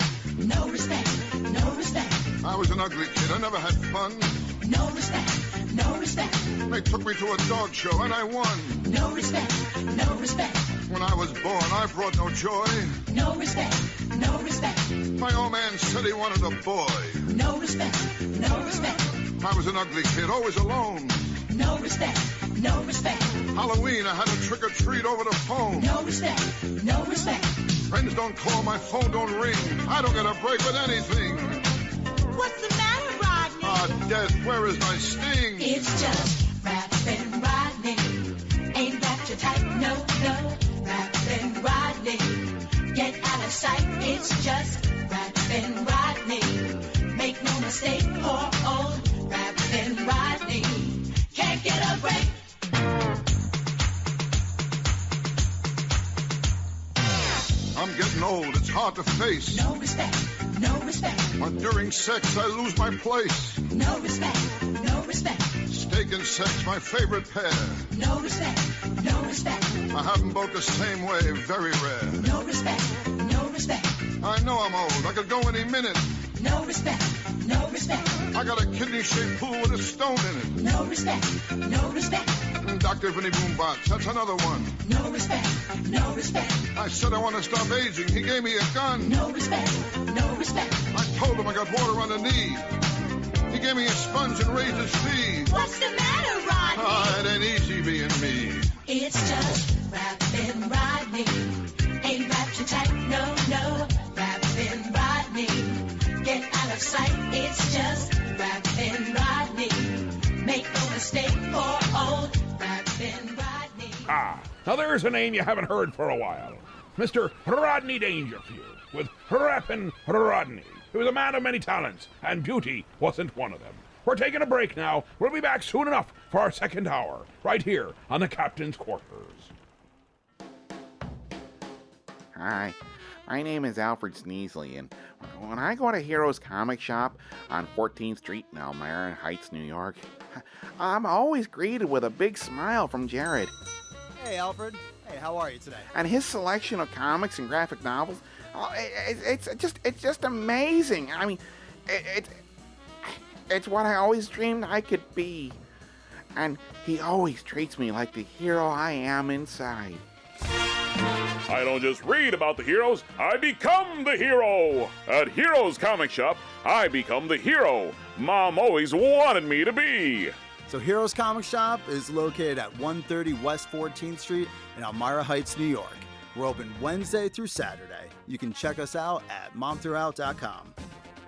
No respect, no respect. I was an ugly kid. I never had fun. No respect, no respect. They took me to a dog show and I won. No respect, no respect. When I was born, I brought no joy. No respect, no respect. My old man said he wanted a boy. No respect, no respect. I was an ugly kid, always alone. No respect, no respect. Halloween, I had a trick-or-treat over the phone. No respect, no respect. Friends don't call, my phone don't ring. I don't get a break with anything. What's the matter, Rodney? Ah, death, where is my sting? It's just rapping Rodney. Ain't that your type? No, no. Rapping Rodney. Get out of sight. It's just rapping Rodney. Make no mistake, poor old rapping Rodney can't get a break. I'm getting old, it's hard to face. No respect, no respect. But during sex, I lose my place. No respect, no respect. Steak and sex, my favorite pair. No respect, no respect. I have them both the same way, very rare. No respect, no respect. I know I'm old, I could go any minute. No respect, no respect. I got a kidney-shaped pool with a stone in it. No respect, no respect. Dr. Vinny Boombox, that's another one. No respect, no respect. I said I want to stop aging. He gave me a gun. No respect, no respect. I told him I got water on the knee. He gave me a sponge and raised his fee. What's the matter, Rodney? Ah, it ain't easy being me. It's just rapping Rodney. Ain't rap your type, no, no. Rapping Rodney. Get out of sight. It's just rapping Rodney. Make no mistake, poor old rapping Rodney. Ah, now there's a name you haven't heard for a while. Mr. Rodney Dangerfield, with Rappin' Rodney. He was a man of many talents, and beauty wasn't one of them. We're taking a break now. We'll be back soon enough for our second hour, right here on the Captain's Quarters. Hi, my name is Alfred Sneasley, and when I go to Heroes Comic Shop on 14th Street in Elmira Heights, New York, I'm always greeted with a big smile from Jared. Hey, Alfred. Hey, how are you today? And his selection of comics and graphic novels, it's just amazing. I mean, it's what I always dreamed I could be. And he always treats me like the hero I am inside. I don't just read about the heroes, I become the hero! At Heroes Comic Shop, I become the hero Mom always wanted me to be! So Heroes Comic Shop is located at 130 West 14th Street in Elmira Heights, New York. We're open Wednesday through Saturday. You can check us out at momthroughtout.com.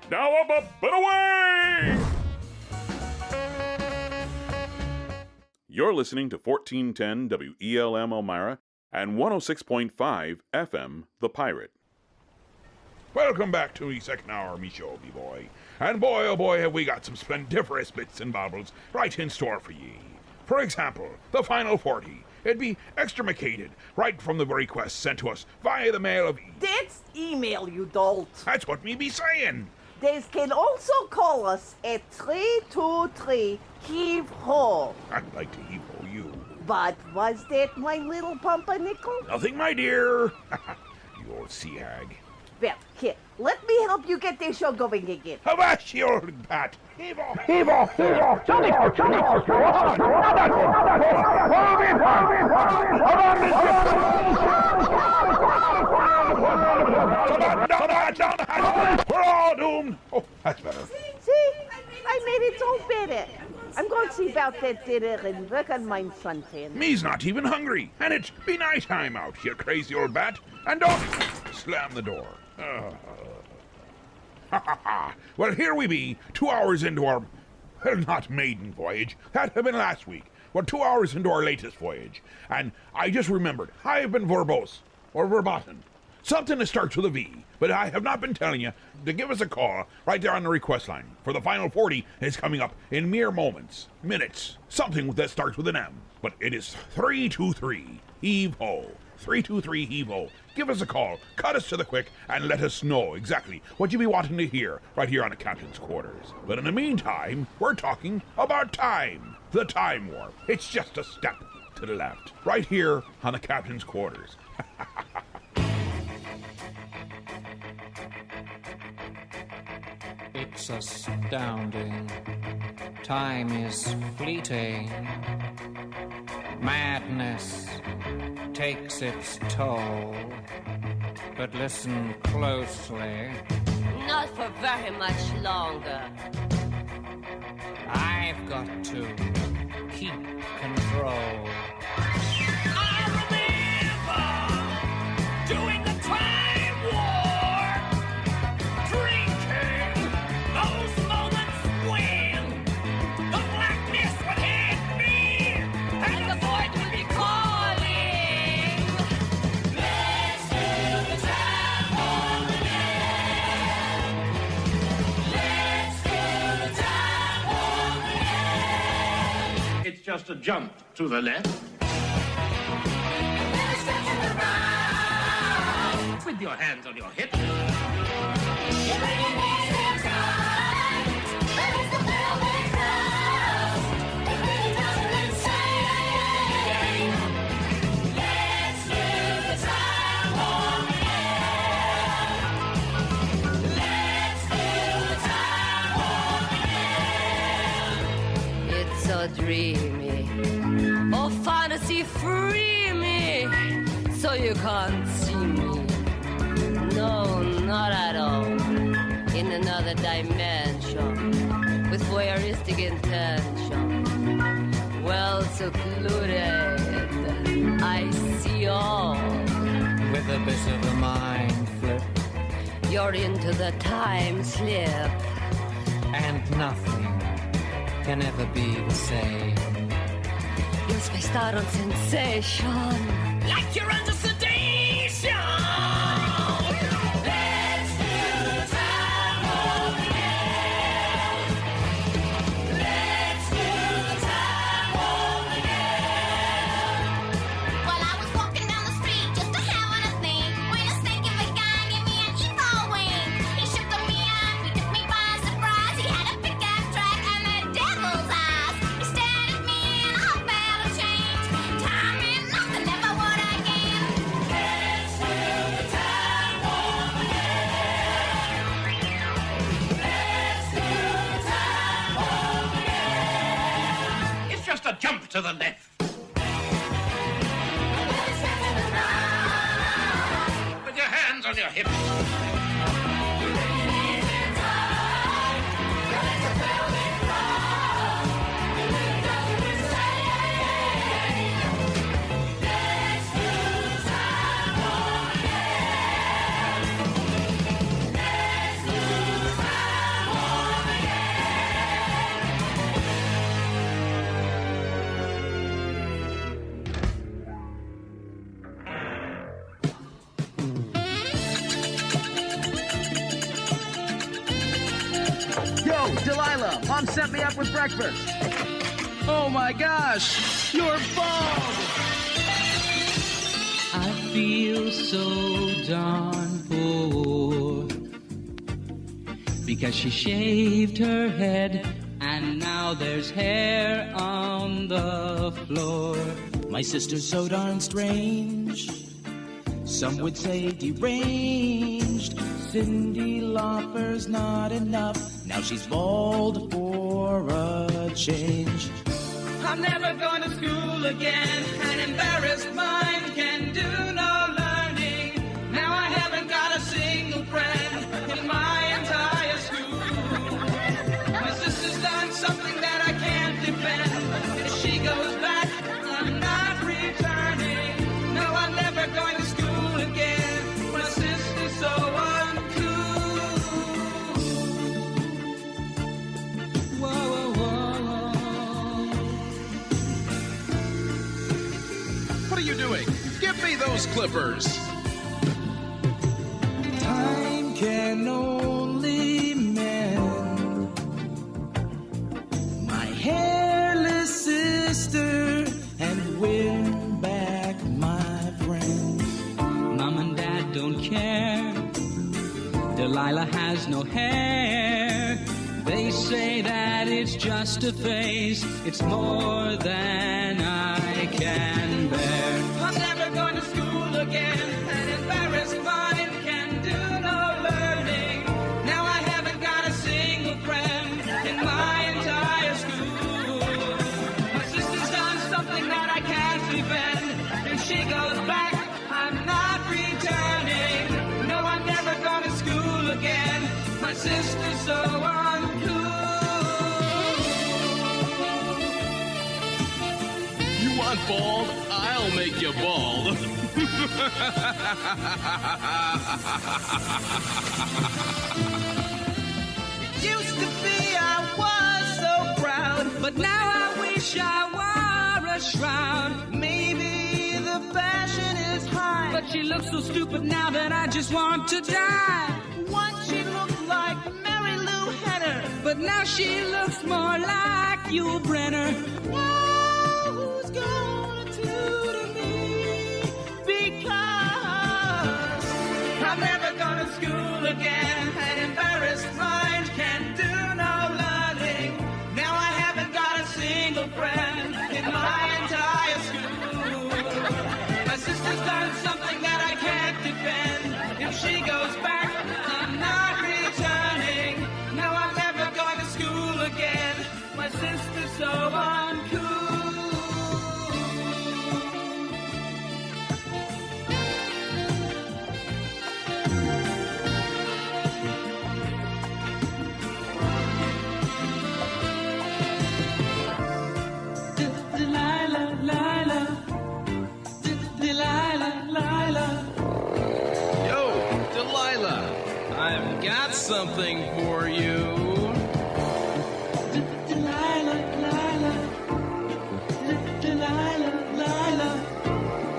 Now up and away! You're listening to 1410 WELM Elmira and 106.5 FM The Pirate. Welcome back to the second hour, me show, me boy. And boy, oh boy, have we got some splendiferous bits and baubles right in store for ye. For example, the final 40. It'd be extremicated right from the request sent to us via the mail of... That's email, you dolt. That's what me be saying. They can also call us at 323-HEAVE-HO. I'd like to heave-ho you. But was that my little pumpernickel? Nothing, my dear. You old sea hag. Well, here, let me help you get this show going again. Avast, you old bat. Heave-ho! Heave-ho! Heave-ho! Johnny! Johnny! We're all doomed. Oh, that's better. See? I made it so better. I'm going to see about that dinner and work on my suntan. Me's not even hungry, and it's be night time out, you crazy old bat. And don't slam the door. Well, here we be, 2 hours into our, well, not maiden voyage. That had been last week. Well, 2 hours into our latest voyage. And I just remembered, I have been verbose, or verboten. Something that starts with a V, but I have not been telling you to give us a call right there on the request line, for the final 40 is coming up in mere moments, minutes, something that starts with an M. But it is 323 Heave-Ho. 323 Heave-Ho. Give us a call, cut us to the quick, and let us know exactly what you be wanting to hear right here on the Captain's Quarters. But in the meantime, we're talking about time. The Time Warp. It's just a step to the left, right here on the Captain's Quarters. It's astounding. Time is fleeting. Madness takes its toll. But listen closely. Not for very much longer. I've got to keep control. I remember doing the time war, drinking those moments when the blackness would hit me and the void would be calling. Let's do the time war again. Let's do the time war again. It's just a jump to the left. With your hands on your hips. It's so dreamy. Oh, fantasy, free me. So you can't see me. No, not at all. In another dimension. With voyeuristic intention. Well secluded. I see all. With a bit of a mind flip. You're into the time slip. And nothing can ever be the same. You're spaced out on sensation. Like you're under sedation. Let's do the time war again. Let's do the time war again. Well, I was walking down the street just a having a thing when a snake of a guy gave me an evil wing. He shook me up, he took me by surprise. He had a pickup truck and the devil's eyes. He stared at me and I felt a change. Time and nothing ever would again. Let's do the time war again. Let's do the time war again. It's just a jump to the left. With your hands on your hips. Yo, Delilah, Mom sent me up with breakfast. Oh my gosh, you're bald! I feel so darn poor because she shaved her head and now there's hair on the floor. My sister's so darn strange. Some would say deranged. Cindy Lauper's not enough. Now she's bald for a change. I'm never going to school again. An embarrassed mind can do no learning. Now I haven't got a single friend in my entire school. My sister's done something that I can't defend. If she goes back, I'm not returning. No, I'm never going to school again. My sister's so uncool. Whoa, whoa, whoa. What are you doing? Give me those clippers. Time can only mend my hairless sister and win back my friend. Mom and Dad don't care. Delilah has no hair. They say that it's just a phase. It's more than I can bear. I'm never going to school again. An embarrassed mind can do no learning. Now I haven't got a single friend in my entire school. bald, I'll make you bald. Used to be I was so proud, but now I wish I wore a shroud. Maybe the fashion is high, but she looks so stupid now that I just want to die. Once she looked like Mary Lou Henner, but now she looks more like Yul Brenner. Now who's gonna tutor me? Because I'm never gonna school again. An embarrassed mind can't do no learning. Now I haven't got a single friend in my entire school. My sister's done something that I can't defend. If she goes back, I'm not returning. No, I'm never going to school again. My sister's so uncool. Delilah, Lila, Delilah, Lila. Yo, Delilah, I've got something for you. Delilah, Lila, Delilah, Lila.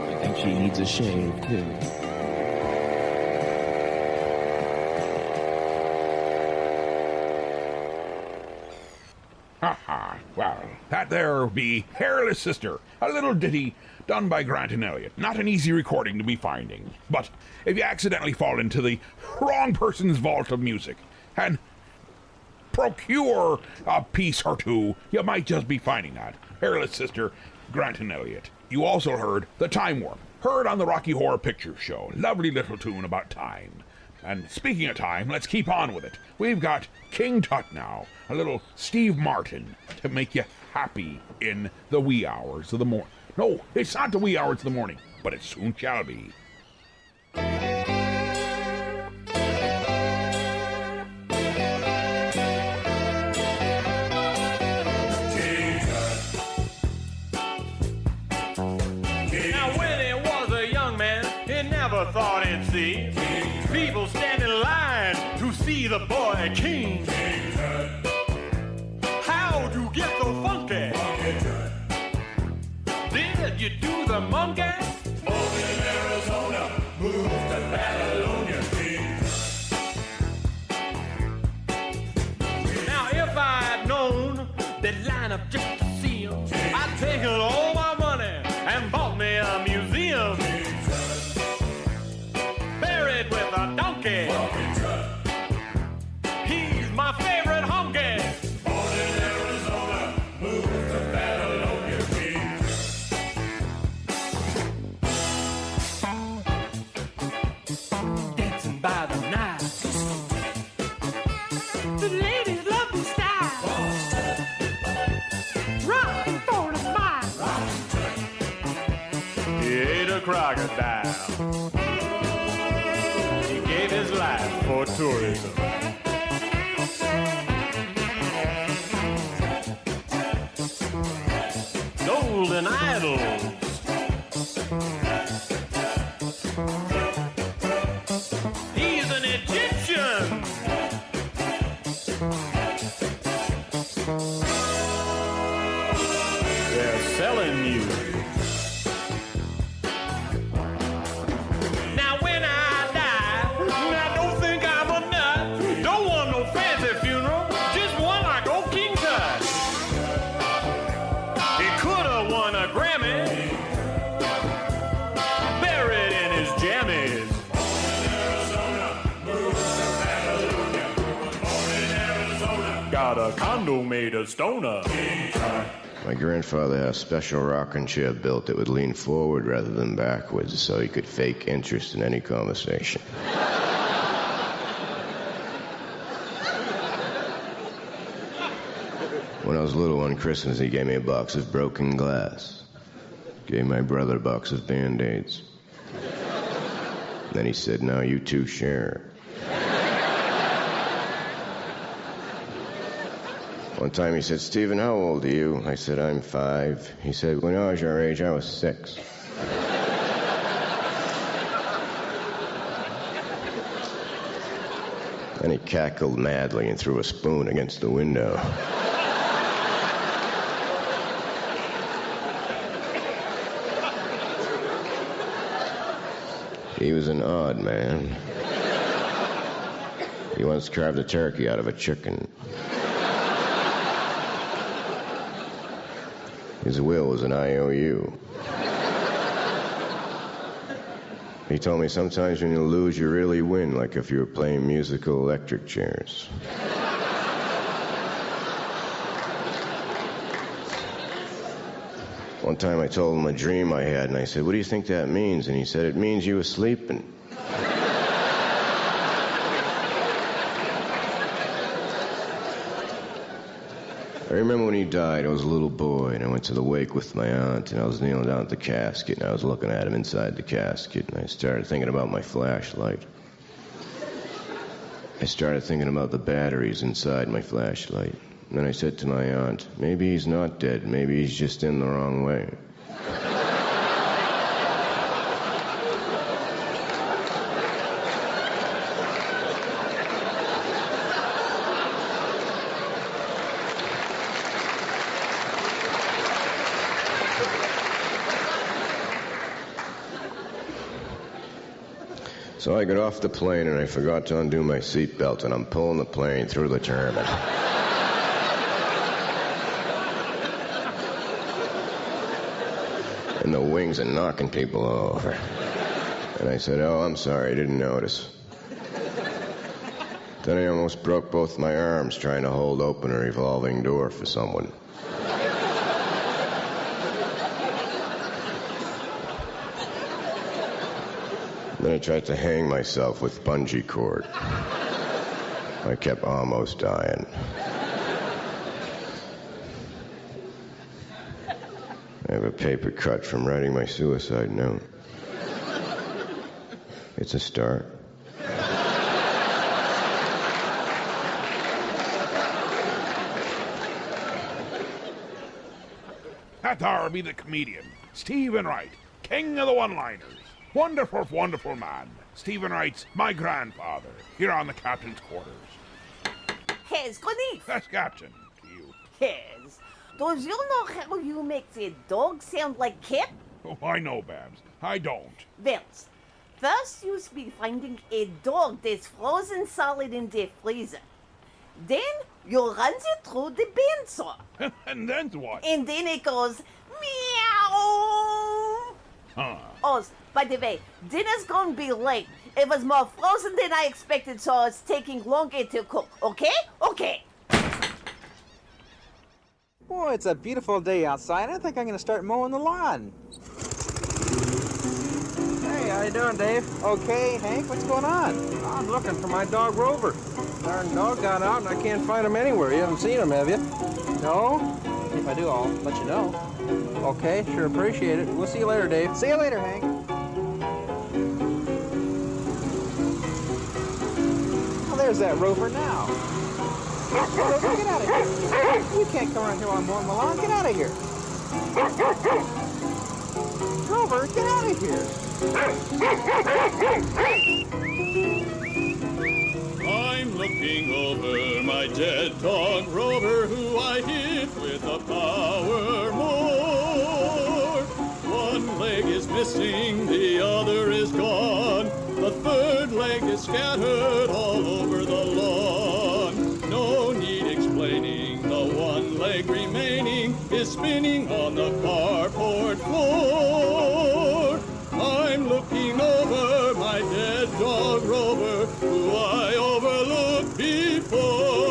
I think she needs a shave, too. Ha ha. Well, that there be Hairless Sister, a little ditty done by Grant and Elliott. Not an easy recording to be finding, but if you accidentally fall into the wrong person's vault of music and procure a piece or two, you might just be finding that. Hairless Sister, Grant and Elliott. You also heard The Time Warp, heard on the Rocky Horror Picture Show. Lovely little tune about time. And speaking of time, let's keep on with it. We've got King Tut now, a little Steve Martin to make you happy in the wee hours of the morning. No, it's not the wee hours of the morning, but it soon shall be. Now when he was a young man, he never thought he'd see people stand in line to see the boy king. How'd you get so funky? Did you do the monkey? Born in Arizona, moved to Babylonia. Now if I'd known they'd line up just to see him, I'd taken all my money and bought me a museum. Buried with a donkey. He's my favorite honky. Born in Arizona, moved to Babylonia. Dancing by the night. The ladies love the style. Rockin' for the mile. He ate a crocodile. He gave his life for tourism. Golden idols. He's an Egyptian. They're selling music. Now when I die, now don't think I'm a nut. Don't want no fancy funeral, just one like old King Tut. He could have won a Grammy, buried in his jammies. Got a condo made of stoner. My grandfather had a special rocking chair built that would lean forward rather than backwards so he could fake interest in any conversation. When I was little one Christmas, he gave me a box of broken glass. Gave my brother a box of Band-Aids. Then he said, now you two share. One time he said, Stephen, how old are you? I said, I'm 5. He said, when I was your age, I was 6. Then he cackled madly and threw a spoon against the window. He was an odd man. He once carved a turkey out of a chicken. His will was an IOU. He told me sometimes when you lose, you really win, like if you were playing musical electric chairs. One time I told him a dream I had, and I said, what do you think that means? And he said, it means you were sleeping. I remember when he died, I was a little boy, and I went to the wake with my aunt, and I was kneeling down at the casket, and I was looking at him inside the casket, and I started thinking about my flashlight. I started thinking about the batteries inside my flashlight. And then I said to my aunt, maybe he's not dead, maybe he's just in the wrong way. So I got off the plane and I forgot to undo my seatbelt, and I'm pulling the plane through the German. And the wings are knocking people over. And I said, oh, I'm sorry, I didn't notice. Then I almost broke both my arms trying to hold open a revolving door for someone. Then I tried to hang myself with bungee cord. I kept almost dying. I have a paper cut from writing my suicide note. It's a start. That there be the comedian, Stephen Wright, king of the one-liners. Wonderful, wonderful man. Stephen Wright's my grandfather, here on the captain's quarters. Hez, good evening. Yes, Captain, to you. Hez, does you know how you make the dog sound like cat? Oh, I know, Babs. I don't. Well, first you be finding a dog that's frozen solid in the freezer. Then you run it through the bandsaw. And then what? And then it goes meow. Huh. Oh, by the way, dinner's gonna be late. It was more frozen than I expected, so it's taking longer to cook. Okay? Okay. Boy, it's a beautiful day outside. I think I'm gonna start mowing the lawn. Hey, how you doing, Dave? Okay, Hank, what's going on? I'm looking for my dog Rover. Darn dog got out and I can't find him anywhere. You haven't seen him, have you? No? If I do, I'll let you know. Okay, sure, appreciate it. We'll see you later, Dave. See you later, Hank. Well, there's that Rover now. Rover, get out of here. You can't come around here while I'm mowing the lawn. Get out of here. Rover, get out of here. I'm looking over my dead dog Rover, who I hit with a power mower. One leg is missing, the other is gone. The third leg is scattered all over the lawn. No need explaining, the one leg remaining is spinning on the carport floor. I'm looking over my dead dog Rover, who I overlooked before.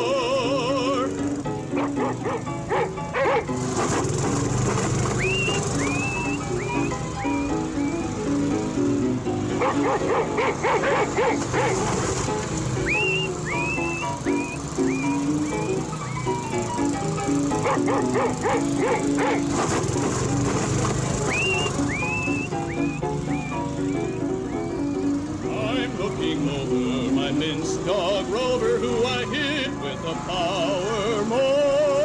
I'm looking over my minced dog Rover, who I hit with a power mower.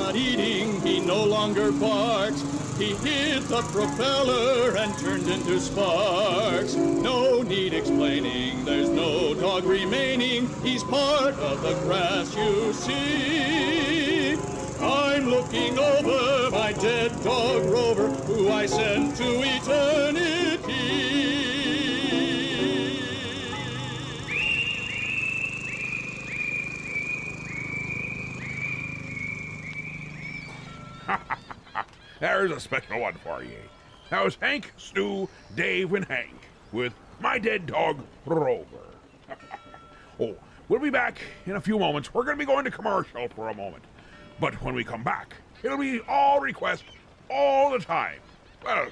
not eating, he no longer barks. He hit the propeller and turned into sparks. No need explaining, there's no dog remaining. He's part of the grass, you see. I'm looking over my dead dog Rover, who I sent to eternity. There's a special one for ye. That was Hank, Stu, Dave, and Hank with My Dead Dog Rover. Oh, we'll be back in a few moments. We're going to be going to commercial for a moment. But when we come back, it'll be all requests all the time. Well,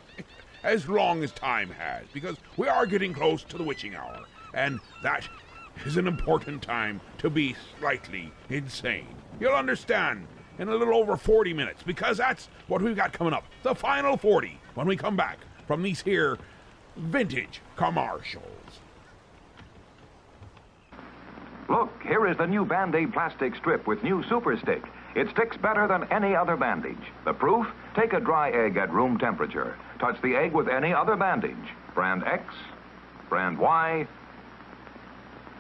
as long as time has, because we are getting close to the witching hour, and that is an important time to be slightly insane. You'll understand in a little over 40 minutes, because that's what we've got coming up. The final 40, when we come back from these here vintage commercials. Look, here is the new Band-Aid plastic strip with new Super Stick. It sticks better than any other bandage. The proof? Take a dry egg at room temperature. Touch the egg with any other bandage. Brand X, brand Y,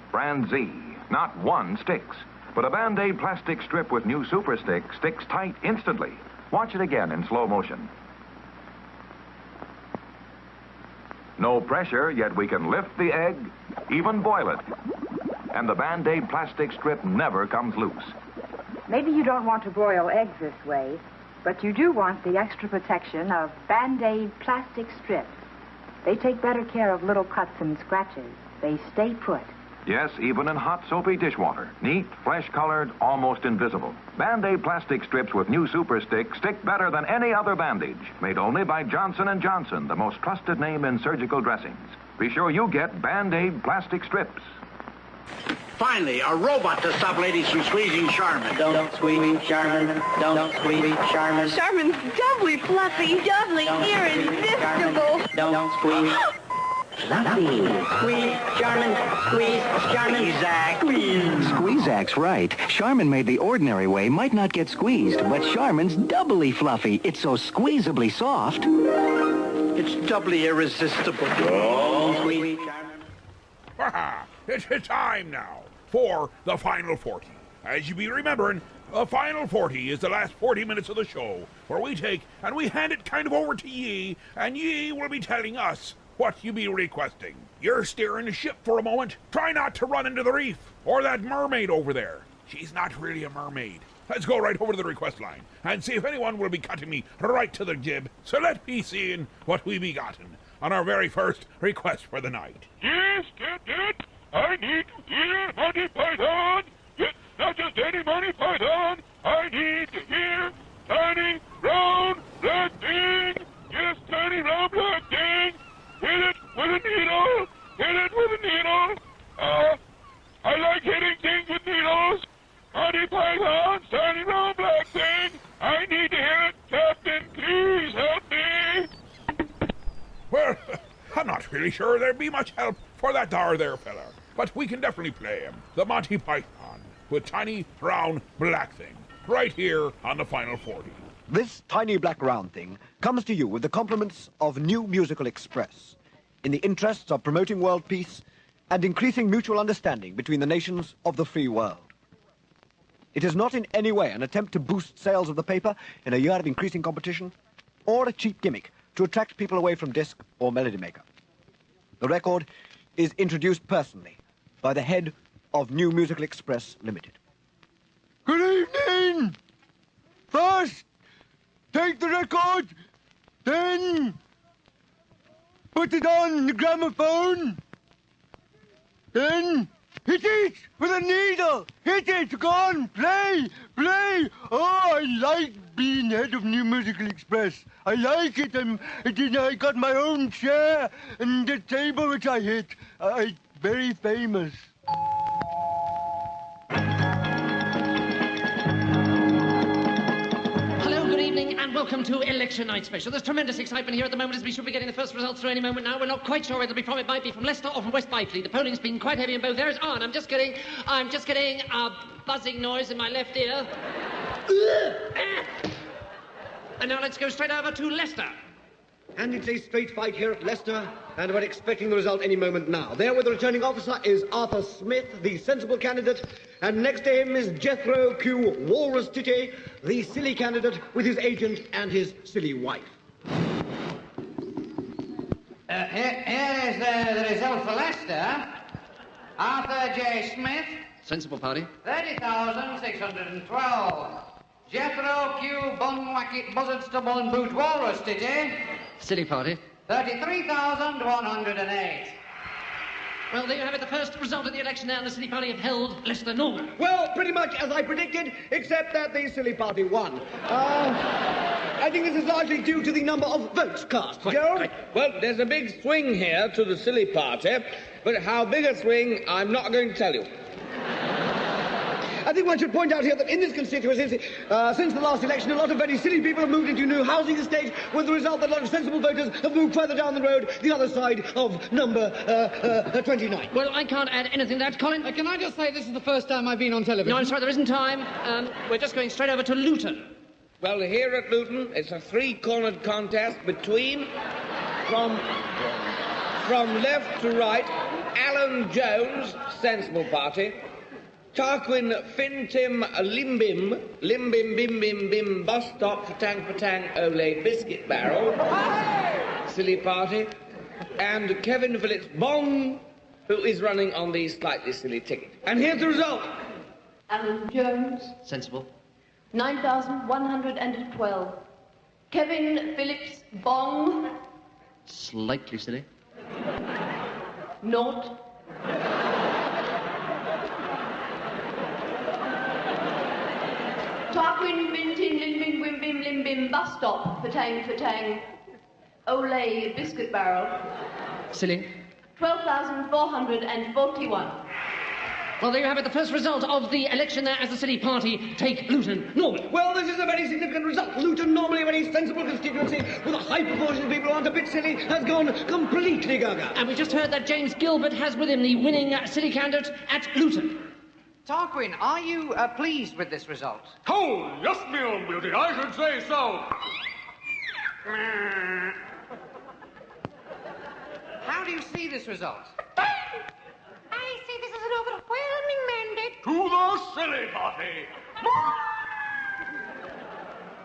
brand Z. Not one sticks. But a Band-Aid plastic strip with new Super Stick sticks tight instantly. Watch it again in slow motion. No pressure, yet we can lift the egg, even boil it. And the Band-Aid plastic strip never comes loose. Maybe you don't want to broil eggs this way, but you do want the extra protection of Band-Aid plastic strips. They take better care of little cuts and scratches. They stay put. Yes, even in hot, soapy dishwater. Neat, fresh-colored, almost invisible. Band-Aid plastic strips with new Super Stick stick better than any other bandage. Made only by Johnson & Johnson, the most trusted name in surgical dressings. Be sure you get Band-Aid plastic strips. Finally, a robot to stop ladies from squeezing Charmin. Don't squeeze Charmin. Don't squeeze Charmin. Charmin's doubly fluffy, doubly irresistible. Don't squeeze. Fluffy. Squeeze, Charmin. Squeeze, Charmin. Squeeze. Squeeze-Ac's right. Charmin made the ordinary way might not get squeezed, but Charmin's doubly fluffy. It's so squeezably soft. It's doubly irresistible. Don't squeeze Charmin. It's time now for the Final 40. As you be remembering, the Final 40 is the last 40 minutes of the show, where we take and we hand it kind of over to ye, and ye will be telling us what you be requesting. You're steering the ship for a moment. Try not to run into the reef, or that mermaid over there. She's not really a mermaid. Let's go right over to the request line, and see if anyone will be cutting me right to the jib. So let me see in what we be gotten on our very first request for the night. Yes, Captain. I need to hear Monty Python. Yes, not just any Monty Python. I need to hear Tiny Round Black Thing. Yes, Tiny Round Black Thing. Hit it with a needle. Hit it with a needle. I like hitting things with needles. Monty Python, Tiny Round Black Thing. I need to hear it. Captain, please help me. Well, I'm not really sure there'd be much help for that there fella, but we can definitely play him, the Monty Python, with Tiny Round Black Thing, right here on the Final 40. This tiny black round thing comes to you with the compliments of New Musical Express, in the interests of promoting world peace and increasing mutual understanding between the nations of the free world. It is not in any way an attempt to boost sales of the paper in a year of increasing competition, or a cheap gimmick to attract people away from disc or melody maker. The record is introduced personally by the head of New Musical Express Limited. Good evening! First, take the record, then put it on the gramophone, then hit it with a needle. Hit it, go on, play, play. Oh, I like being head of New Musical Express. I like it. I got my own chair and the table which I hit. I'm very famous. And welcome to Election Night Special. There's tremendous excitement here at the moment as we should be getting the first results through any moment now. We're not quite sure where it'll be from. It might be from Leicester or from West Byfleet. The polling's been quite heavy in both areas. Oh, and I'm just getting a buzzing noise in my left ear. And now let's go straight over to Leicester. And it's a straight fight here at Leicester, and we're expecting the result any moment now. There with the returning officer is Arthur Smith, the sensible candidate, and next to him is Jethro Q. Walrus Titty, the silly candidate with his agent and his silly wife. Here is the result for Leicester. Arthur J. Smith, Sensible party. 30,612. Jethro Q. Bunwacket Buzzard Stubble and Boot Walrus Titty, Silly party. 33,108. Well, there you have it, the first result of the election there, and the silly party have held Leicester Norman. Well, pretty much as I predicted, except that the silly party won. I think this is largely due to the number of votes cast. Gerald? Well, there's a big swing here to the silly party, but how big a swing, I'm not going to tell you. I think one should point out here that in this constituency, since the last election, a lot of very silly people have moved into new housing estates, with the result that a lot of sensible voters have moved further down the road, the other side of number 29. Well, I can't add anything to that, Colin. Can I just say this is the first time I've been on television? No, I'm sorry, there isn't time. We're just going straight over to Luton. Well, here at Luton, it's a three-cornered contest between, from left to right, Alan Jones, sensible party, Tarquin Fintim Limbim Bim Bim Bim Bus Stop Patang Ole Biscuit Barrel, silly party, and Kevin Phillips Bong, who is running on the slightly silly ticket. And here's the result. Alan Jones, Sensible. 9,112. Kevin Phillips Bong, Slightly silly. Naught. Tarquin Bintin Limbim Wimbim Limbim Bus Stop Fatang Ole Biscuit Barrel, Silly. 12,441. Well, there you have it, the first result of the election there as the silly party take Luton Norman. Well, this is a very significant result. Luton, normally a very sensible constituency, with a high proportion of people who aren't a bit silly, has gone completely gaga. And we just heard that James Gilbert has with him the winning silly candidate at Luton. Tarquin, are you pleased with this result? Oh, yes, me own beauty, I should say so. How do you see this result? I see this as an overwhelming mandate. To the silly party.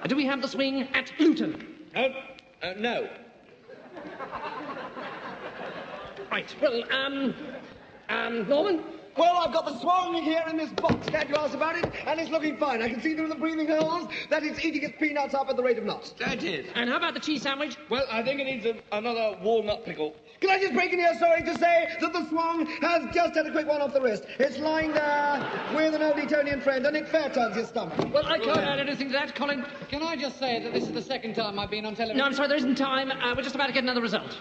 Do we have the swing at Luton? No. Right, well, Norman? Well, I've got the swan here in this box. Glad you asked about it, and it's looking fine. I can see through the breathing holes that it's eating its peanuts up at the rate of knots. That is. And how about the cheese sandwich? Well, I think it needs another walnut pickle. Can I just break in here, sorry, to say that the swan has just had a quick one off the wrist. It's lying there with an old Etonian friend, and it fair turns his stomach. Well, I can't add anything to that, Colin. Can I just say that this is the second time I've been on television? No, I'm sorry, there isn't time. We're just about to get another result.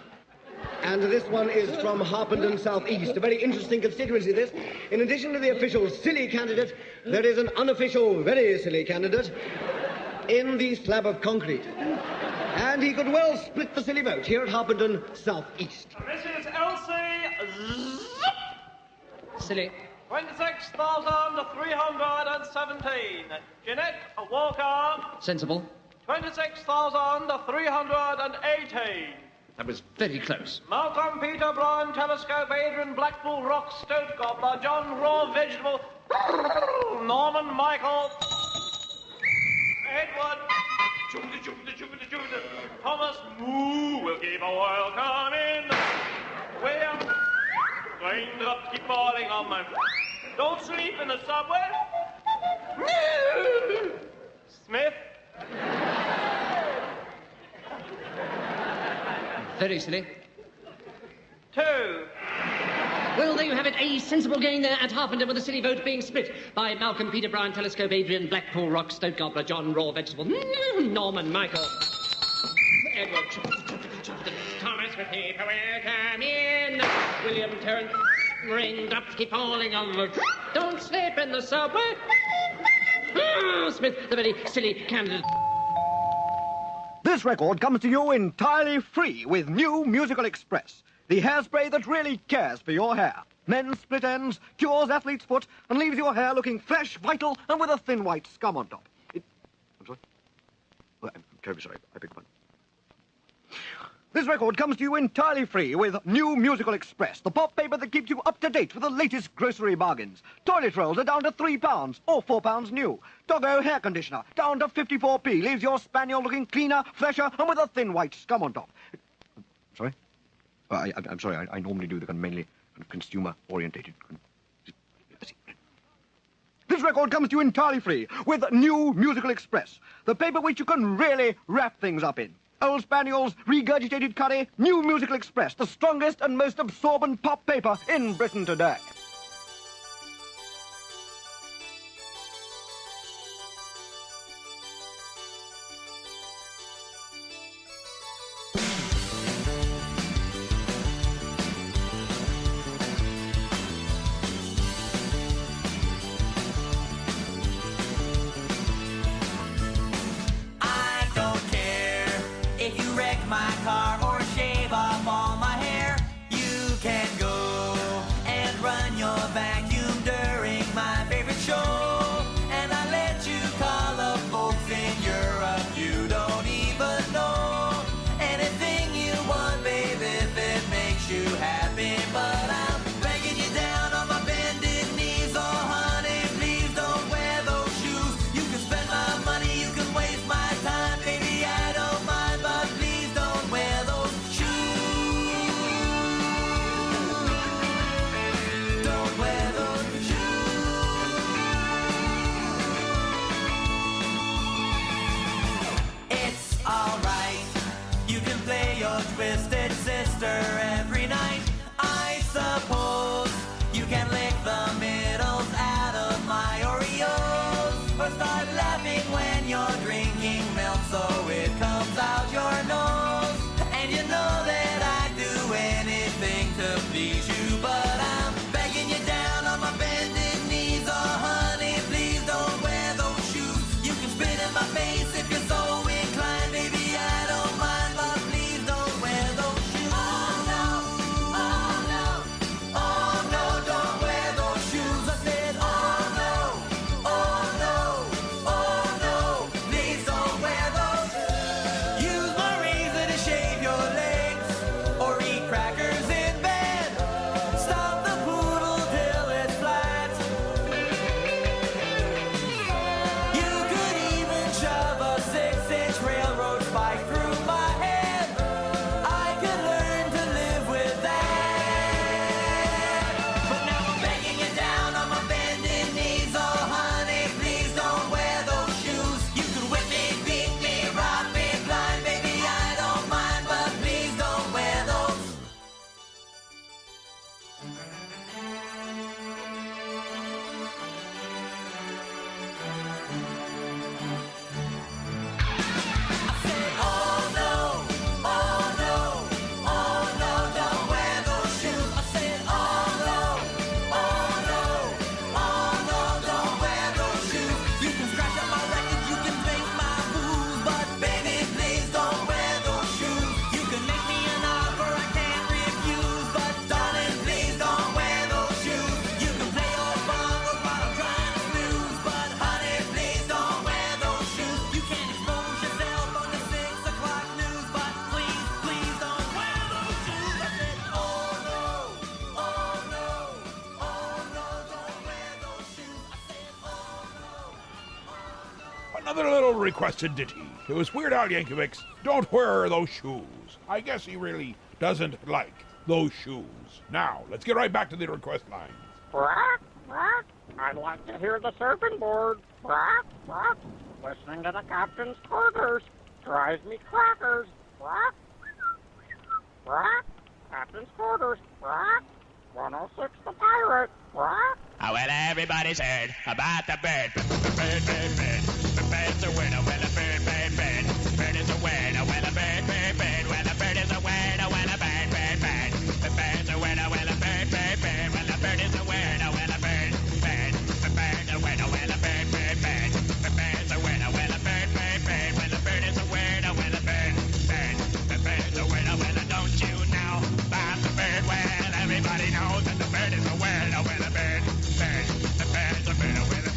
And this one is from Harpenden South East, a very interesting constituency, this. In addition to the official silly candidate, there is an unofficial very silly candidate in the slab of concrete. And he could well split the silly vote here at Harpenden South East. This is Elsie Silly. 26,317. Jeanette Walker. Sensible. 26,318. That was very close. Malcolm Peter Brown, Telescope, Adrian Blackpool, Rock, Stoat Gobbler, John Raw, Vegetable, Norman Michael, Edward, Thomas Moo will give a welcome in. William, raindrops keep falling on my. Don't sleep in the subway. Smith. Very silly. 2. Well, there you have it, a sensible gain there at Harpenden with the silly vote being split by Malcolm, Peter Brown, Telescope, Adrian, Blackpool, Rock, Stoat Gobbler, John Raw, Vegetable, Norman, Michael, Edward, Thomas with people welcome in, William Terrence, raindrops keep falling on the... Don't sleep in the subway. Smith, the very silly candidate. This record comes to you entirely free with new Musical Express, the hairspray that really cares for your hair. Men's split ends, cures athlete's foot, and leaves your hair looking fresh, vital, and with a thin white scum on top. I'm terribly sorry. I beg your pardon. This record comes to you entirely free with New Musical Express, the pop paper that keeps you up to date with the latest grocery bargains. Toilet rolls are down to £3 or £4 new. Doggo hair conditioner down to 54p leaves your spaniel looking cleaner, fresher, and with a thin white scum on top. Sorry? I'm sorry. I normally do the kind of mainly kind of consumer-orientated. This record comes to you entirely free with New Musical Express, the paper which you can really wrap things up in. Old Spaniels, regurgitated curry, New Musical Express, the strongest and most absorbent pop paper in Britain today. My car or shave off all my hair, you can go and run your vacuum during my favorite show. And I let you call up folks in Europe you don't even know. Anything you want, baby, if it makes you happy. But I'm begging you down on my bended knees. Oh, honey, please don't wear those shoes. You can spend my money, you can waste my time, baby, I don't mind, but please don't wear those shoes. Don't wear those shoes. It's alright, you can play your twisted sister every night. I suppose you can lick the middles out of my Oreos, or start laughing when you're drinking milk so it comes out your nose. And you know that I'd do anything to please you, but I'm begging you down on my bended knees. Oh, honey, please don't wear those shoes. You can spit in my face if you're so inclined, baby, I don't mind, but please don't wear those shoes. Oh, no, oh, no, oh, no, don't wear those shoes. I said, oh, no, oh, no, oh, no, please don't wear those shoes. Use my razor to shave your legs, or eat crackers in bed. Stop the poodle till it's flat. You could even shove a 6-inch railroad spike through my head. I could learn to live with that. But now I'm begging you down on my bended knees. Oh, honey, please don't wear those shoes. You can whip me, beat me, rob me blind, baby, I don't mind, but please don't wear those. I said, oh, no, oh, no, oh, no, don't wear those shoes. I said, oh, no, oh, no, oh, no, don't wear those shoes. You can scratch up my records, you can break my moves, but baby, please don't wear those shoes. You can make me an offer I can't refuse, but darling, please don't wear those shoes. You can play your bongos while I'm trying to snooze, but honey, please don't wear those shoes. You can expose yourself on the 6 o'clock news, but please, please don't wear those shoes. I said, oh, no, oh, no, oh, no, don't wear those shoes. I said, oh, no. Another little requested ditty. It was Weird Al Yankovic's Don't Wear Those Shoes. I guess he really doesn't like those shoes. Now, let's get right back to the request lines. Quack, quack. I'd like to hear the surfing board. Quack, quack. Listening to the captain's quarters drives me crackers. Quack, quack. Captain's quarters. Quack. 106 the pirate. Quack. Oh, well, everybody's heard about the bird. Bird, bird, bird. The bird's a winner. Well, a bird, bird, bird. Bird is a winner. Well, a bird, bird, bird. Well, a bird is a winner. Well, a bird, bird, bird. The bird's a winner. Well, a bird, bird, bird. Well, a bird is a winner. Well, a bird, bird. The bird's a winner. Well, a bird, bird, bird. The bird's a winner. Well, a bird, bird, bird. Well, a bird is a winner. Well, a bird, bird. The bird's a winner. Well, don't you know about the bird? Well, everybody knows that the bird is a winner. Well, a bird, bird. The bird's a winner. Well,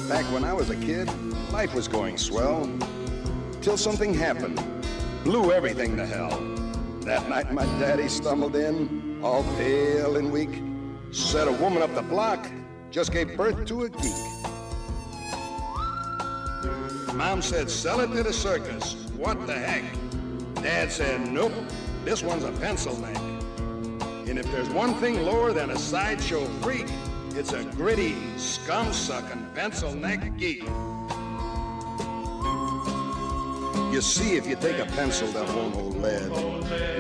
Back when I was a kid, life was going swell. Till something happened. Blew everything to hell. That night my daddy stumbled in, all pale and weak. Said a woman up the block just gave birth to a geek. Mom said, sell it to the circus. What the heck? Dad said, nope, this one's a pencil neck. And if there's one thing lower than a sideshow freak, it's a gritty, scum-sucking pencil neck geek. You see, if you take a pencil that won't hold lead,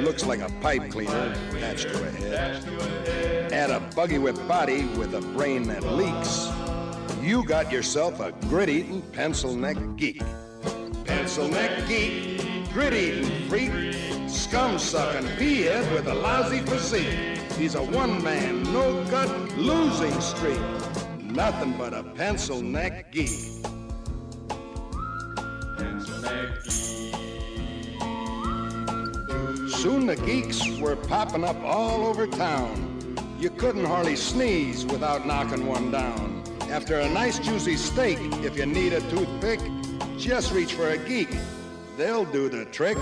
looks like a pipe cleaner attached to a head, add a buggy whip body with a brain that leaks, you got yourself a grit-eating pencil neck geek. Pencil neck geek, grit-eating freak, scum-sucking pea-head with a lousy physique. He's a one-man, no-gut, losing streak. Nothing but a pencil neck geek. Pencil neck geek. Soon the geeks were popping up all over town. You couldn't hardly sneeze without knocking one down. After a nice juicy steak, if you need a toothpick, just reach for a geek. They'll do the trick.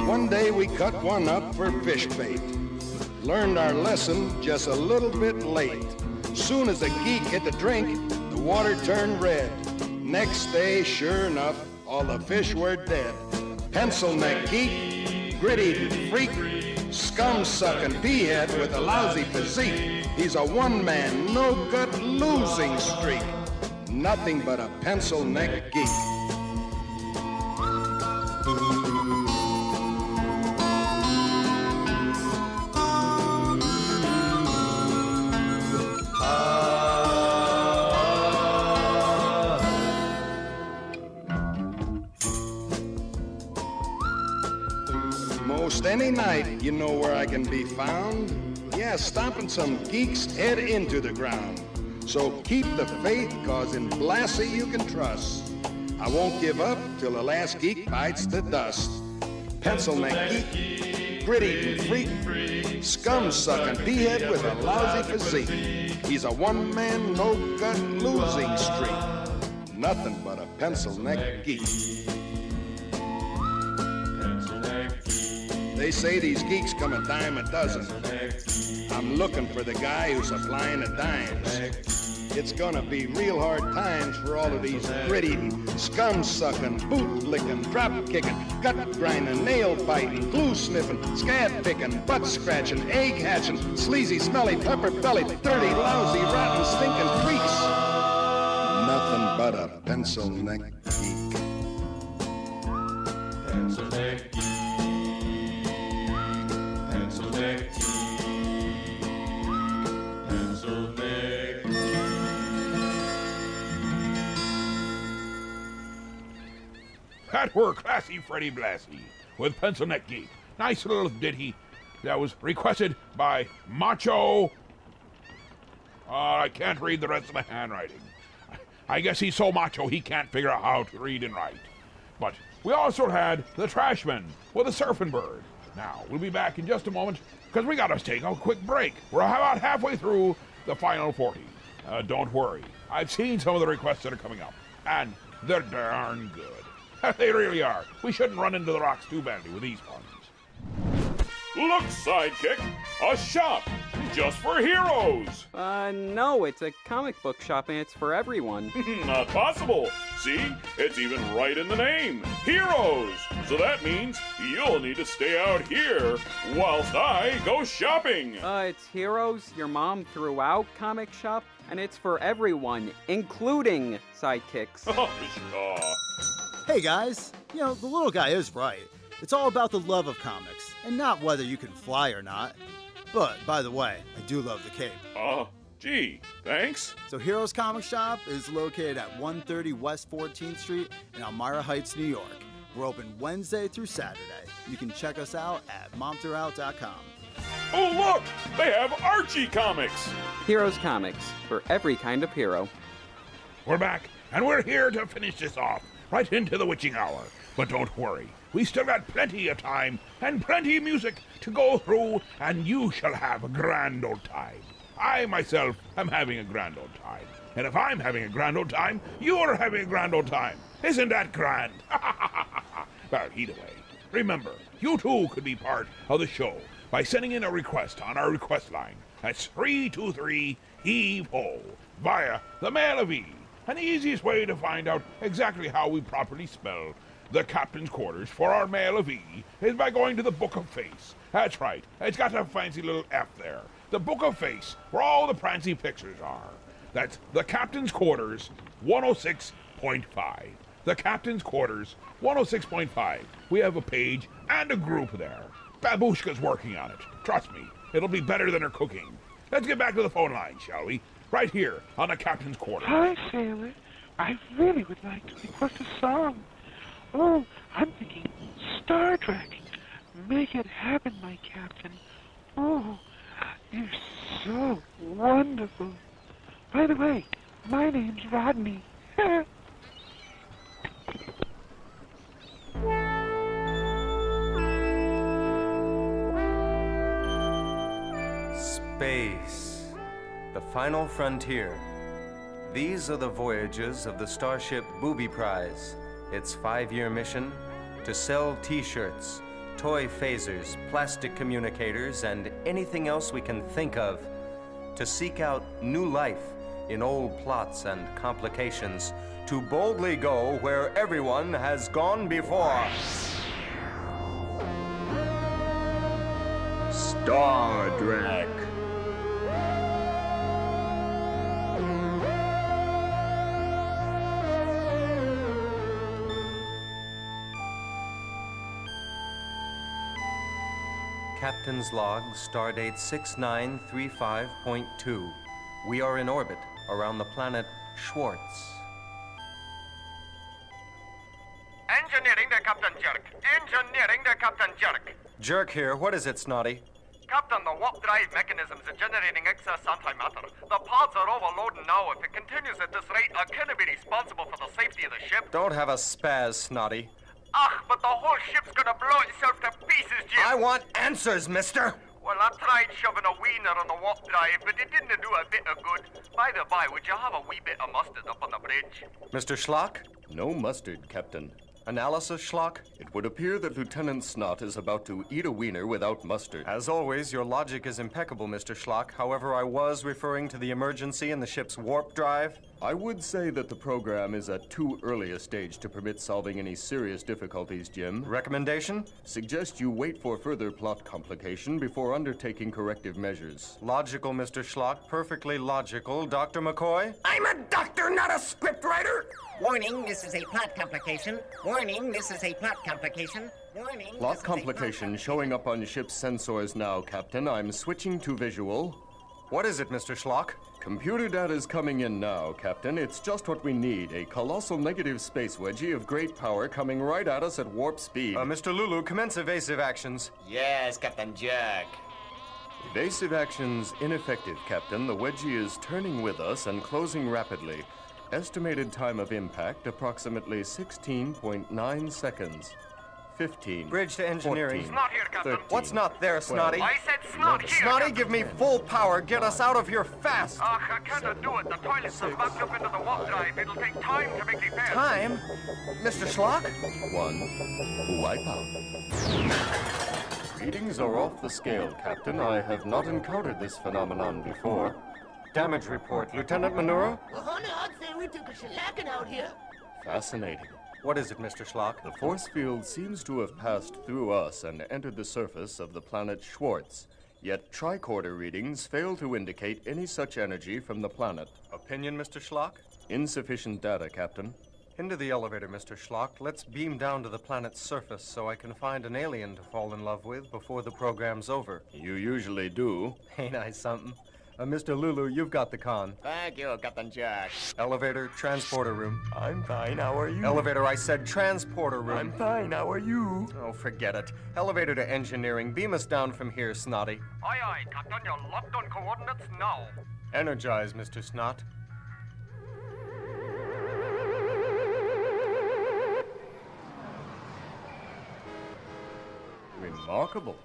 One day we cut one up for fish bait. Learned our lesson just a little bit late. Soon as the geek hit the drink, the water turned red. Next day, sure enough, all the fish were dead. Pencil neck geek, grit-eating freak, scum-sucking pea-head with a lousy physique. He's a one-man, no-gut, losing streak. Nothing but a pencil neck geek. Most any night, you know where I can be found. Yeah, stomping some geek's head into the ground. So keep the faith, cause in Blassie you can trust. I won't give up till the last geek bites the dust. Pencil neck geek, grit-eating freak, scum-sucking pea-head with a lousy physique. He's a one-man, no-gut, losing streak. Nothing but a pencil neck geek. They say these geeks come a dime a dozen. I'm looking for the guy who's supplying the dimes. It's gonna be real hard times for all of these grit-eating, scum-sucking, boot-licking, drop-kicking, gut-grinding, nail-biting, glue-sniffing, scab-picking, butt-scratching, egg-hatching, sleazy, smelly, pepper-bellied, dirty, lousy, rotten, stinking freaks. Nothing but a pencil neck geek. Pencil neck geek. Pencil neck geek. Pencil neck geek. That were classy Freddie Blassie with Pencil Neck Geek. Nice little ditty that was requested by Macho. I can't read the rest of the handwriting. I guess he's so macho he can't figure out how to read and write. But we also had the Trashman with a surfing bird. Now, we'll be back in just a moment because we got to take a quick break. We're about halfway through the final 40. Don't worry, I've seen some of the requests that are coming up, and they're darn good. They really are. We shouldn't run into the rocks too badly with these ones. Look, Sidekick, a shop just for heroes. No, it's a comic book shop and it's for everyone. Not possible. See, it's even right in the name, Heroes. So that means you'll need to stay out here whilst I go shopping. It's Heroes, your mom threw out comic shop, and it's for everyone, including sidekicks. Oh, pshaw. Hey guys, the little guy is right. It's all about the love of comics, and not whether you can fly or not. But, by the way, I do love the cape. Gee, thanks. So Heroes Comic Shop is located at 130 West 14th Street in Elmira Heights, New York. We're open Wednesday through Saturday. You can check us out at momthroughout.com. Oh, look! They have Archie comics! Heroes Comics, for every kind of hero. We're back, and we're here to finish this off, right into the witching hour. But don't worry, we still got plenty of time and plenty of music to go through, and you shall have a grand old time. I, myself, am having a grand old time. And if I'm having a grand old time, you're having a grand old time. Isn't that grand? Well, either way, remember, you too could be part of the show by sending in a request on our request line. That's 323-HEAVE-HO via the Mail of E. And the easiest way to find out exactly how we properly spell the captain's quarters for our Mail of E is by going to the Book of Face. That's right, it's got a fancy little F there. The Book of Face, where all the prancy pictures are. That's the Captain's Quarters 106.5. The Captain's Quarters 106.5. We have a page and a group there. Babushka's working on it. Trust me, it'll be better than her cooking. Let's get back to the phone line, shall we? Right here on the Captain's Quarters. Hi, Sailor. I really would like to request a song. Oh, I'm thinking Star Trek. Make it happen, my captain. Oh, you're so wonderful. By the way, my name's Rodney. Space, the final frontier. These are the voyages of the starship Booby Prize. Its 5-year mission: to sell T-shirts, toy phasers, plastic communicators, and anything else we can think of. To seek out new life in old plots and complications. To boldly go where everyone has gone before. Star Trek. Captain's log, stardate 6935.2. We are in orbit around the planet Schwartz. Engineering to Captain Jerk. Engineering to Captain Jerk. Jerk here. What is it, Snotty? Captain, the warp drive mechanisms are generating excess antimatter. The pods are overloading now. If it continues at this rate, I can't be responsible for the safety of the ship. Don't have a spaz, Snotty. But the whole ship's gonna blow itself to pieces, Jim. I want answers, mister. Well, I tried shoving a wiener on the warp drive, but it didn't do a bit of good. By the by, would you have a wee bit of mustard up on the bridge? Mr. Schlock? No mustard, Captain. Analysis, Schlock? It would appear that Lieutenant Snot is about to eat a wiener without mustard. As always, your logic is impeccable, Mr. Schlock. However, I was referring to the emergency in the ship's warp drive. I would say that the program is at too early a stage to permit solving any serious difficulties, Jim. Recommendation? Suggest you wait for further plot complication before undertaking corrective measures. Logical, Mr. Schlock. Perfectly logical. Dr. McCoy? I'm a doctor, not a scriptwriter! Warning, this is a plot complication. Warning, this is a plot complication. Warning. Plot complication showing up on ship's sensors now, Captain. I'm switching to visual. What is it, Mr. Schlock? Computer data's coming in now, Captain. It's just what we need. A colossal negative space wedgie of great power coming right at us at warp speed. Mr. Lulu, commence evasive actions. Yes, Captain Jack. Evasive actions ineffective, Captain. The wedgie is turning with us and closing rapidly. Estimated time of impact, approximately 16.9 seconds. 15. Bridge to engineering. 14, Snot here, Captain. 13, What's not there, 12, Snotty? I said snot here, Snotty, Captain. give me full power. Get us out of here fast. I can't do it. The toilets are backed up into the warp drive. It'll take time to make repairs. Time? Mr. Schlock? 1. Wipe out. Readings are off the scale, Captain. I have not encountered this phenomenon before. Damage report. Lieutenant Manura? Well, honey, I'd say we took a shellacking out here. Fascinating. What is it, Mr. Schlock? The force field seems to have passed through us and entered the surface of the planet Schwartz. Yet tricorder readings fail to indicate any such energy from the planet. Opinion, Mr. Schlock? Insufficient data, Captain. Into the elevator, Mr. Schlock. Let's beam down to the planet's surface so I can find an alien to fall in love with before the program's over. You usually do. Ain't I something? Mr. Lulu, you've got the con. Thank you, Captain Jack. Elevator, transporter room. I'm fine, how are you? Elevator, I said transporter room. I'm fine, how are you? Oh, forget it. Elevator to engineering. Beam us down from here, Snotty. Aye, aye, Captain. You're locked on coordinates now. Energize, Mr. Snot. Remarkable.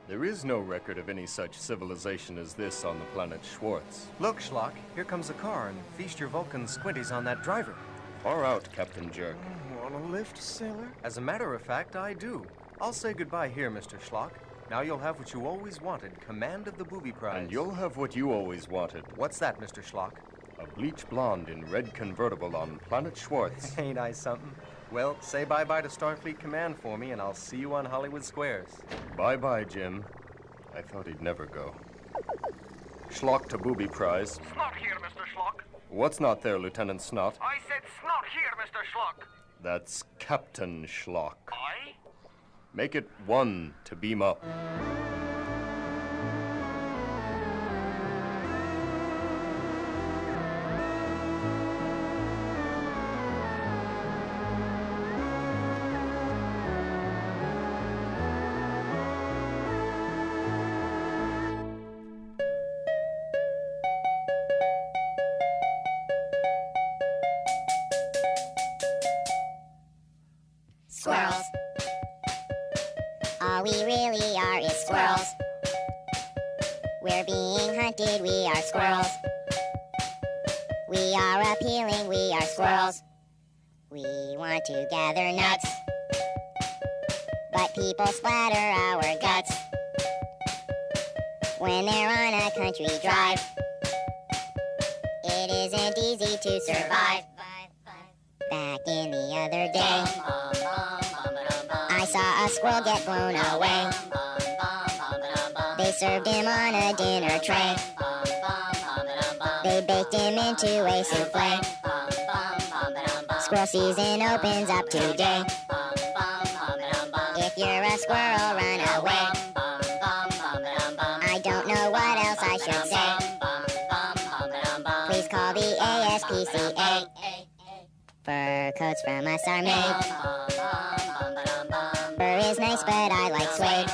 There is no record of any such civilization as this on the planet Schwartz. Look, Schlock, here comes a car, and feast your Vulcan squinties on that driver. Far out, Captain Jerk. Want a lift, sailor? As a matter of fact, I do. I'll say goodbye here, Mr. Schlock. Now you'll have what you always wanted, command of the booby prize. And you'll have what you always wanted. What's that, Mr. Schlock? A bleach blonde in red convertible on planet Schwartz. Ain't I something? Well, say bye-bye to Starfleet Command for me, and I'll see you on Hollywood Squares. Bye-bye, Jim. I thought he'd never go. Schlock to booby prize. Snot here, Mr. Schlock. What's not there, Lieutenant Snot? I said snot here, Mr. Schlock. That's Captain Schlock. Aye? Make it 1 to beam up. Squirrels. All we really are is squirrels. We're being hunted, we are squirrels. We are appealing, we are squirrels. We want to gather nuts, but people splatter our guts when they're on a country drive. It isn't easy to survive. Back in the other day, I saw a squirrel get blown away. They served him on a dinner tray. They baked him into a souffle. Squirrel season opens up today. If you're a squirrel, run away. I don't know what else I should say. Please call the ASPCA. Fur coats from us are made. Fur is nice, but I like suede.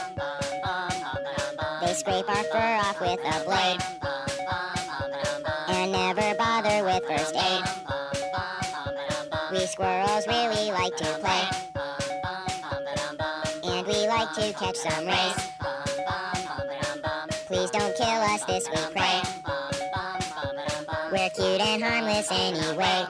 They scrape our fur off with a blade and never bother with first aid. We squirrels really like to play, and we like to catch some rays. Please don't kill us, this we pray. We're cute and harmless anyway.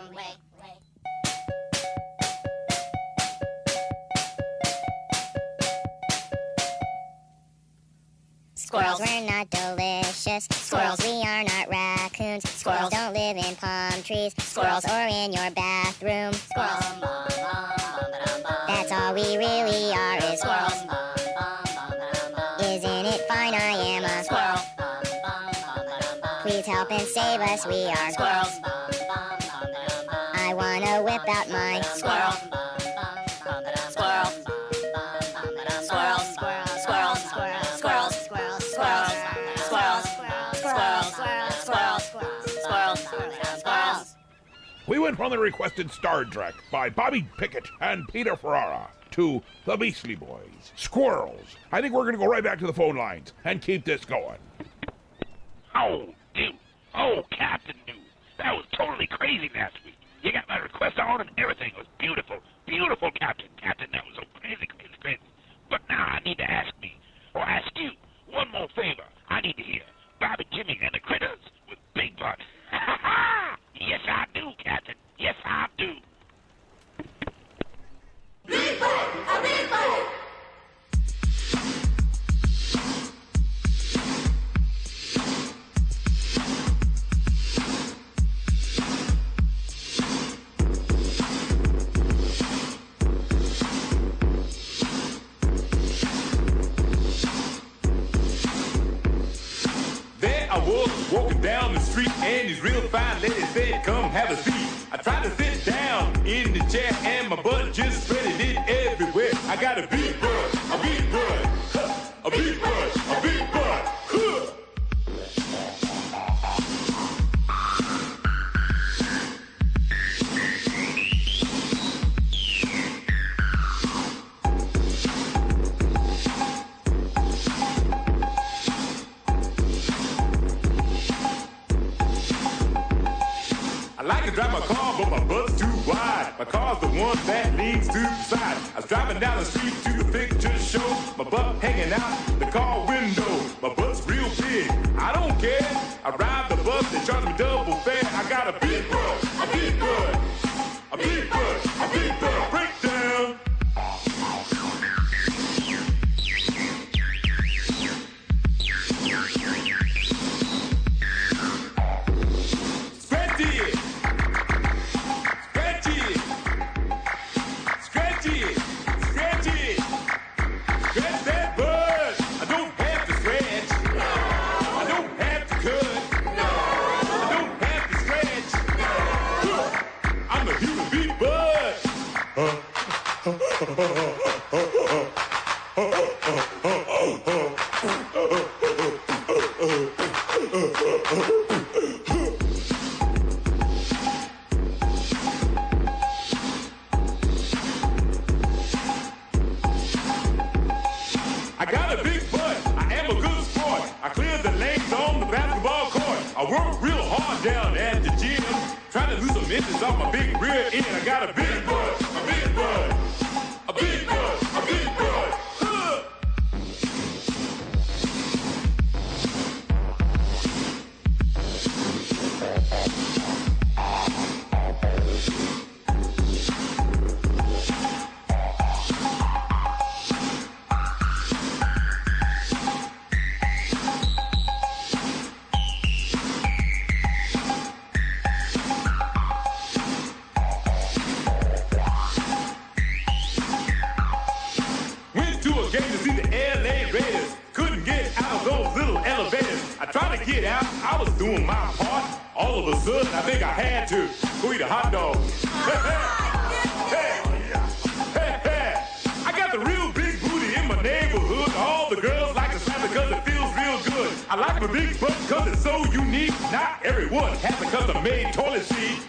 Squirrels, we're not delicious. Squirrels, we are not raccoons. Squirrels don't live in palm trees. Squirrels, or in your bathroom. Squirrels. That's all we really are is squirrels. Isn't it fine? I am a squirrel. Please help and save us. We are squirrels. I wanna whip out my squirrel. Squirrel. Squirrels. Squirrels. Squirrels. Squirrels. Squirrels. Squirrels. Squirrels. Squirrels. Squirrels. Squirrels. We went from the requested Star Trek by Bobby Pickett and Peter Ferrara to the Beastly Boys, Squirrels. I think we're going to go right back to the phone lines and keep this going. Oh, dude. Oh, Captain Dude. That was totally crazy last week. You got my request on and everything. It was beautiful. Beautiful, Captain. Captain, that was so crazy, crazy, crazy. But now I need to ask you one more favor. I need to hear Bobby, Jimmy, and the Critters with Big Butt. Yes, I do, Captain. Yes, I do. Big Butt! A Big Butt! There I was walking down the street and these real fine ladies said, come have a seat. I tried to sit down in the chair and my butt just spreaded it everywhere. I got a big butt, a big butt, a big butt, a big butt. I like to drive my car, but my butt's too wide. My car's the one that leans to the side. I was driving down the street to the picture show. My butt hanging out the car window. My butt's real big. I don't care. I ride the bus, they charge me double fare. I got a big butt, a big butt, a big butt, a big butt. Breakdown. Scratch it. Scratch it. Scratch it. Scratch it. Scratch that butt. I don't have to scratch. I don't have to cut. I don't have to scratch. I'm a human beat butt. I got a big butt. I am a good sport. I clear the lanes on the basketball court. I work real hard down at the gym, trying to lose some inches off my big rear end. I got a big butt, a big butt, a big butt, a big butt. Went to a game to see the LA Raiders. Couldn't get out of those little elevators. I tried to get out, I was doing my part. All of a sudden, I think I had to go eat a hot dog. I got the real big booty in my neighborhood. All the girls like to slap it because it feels real good. I like my big butt because it's so unique. Not everyone has a custom-made toilet seat.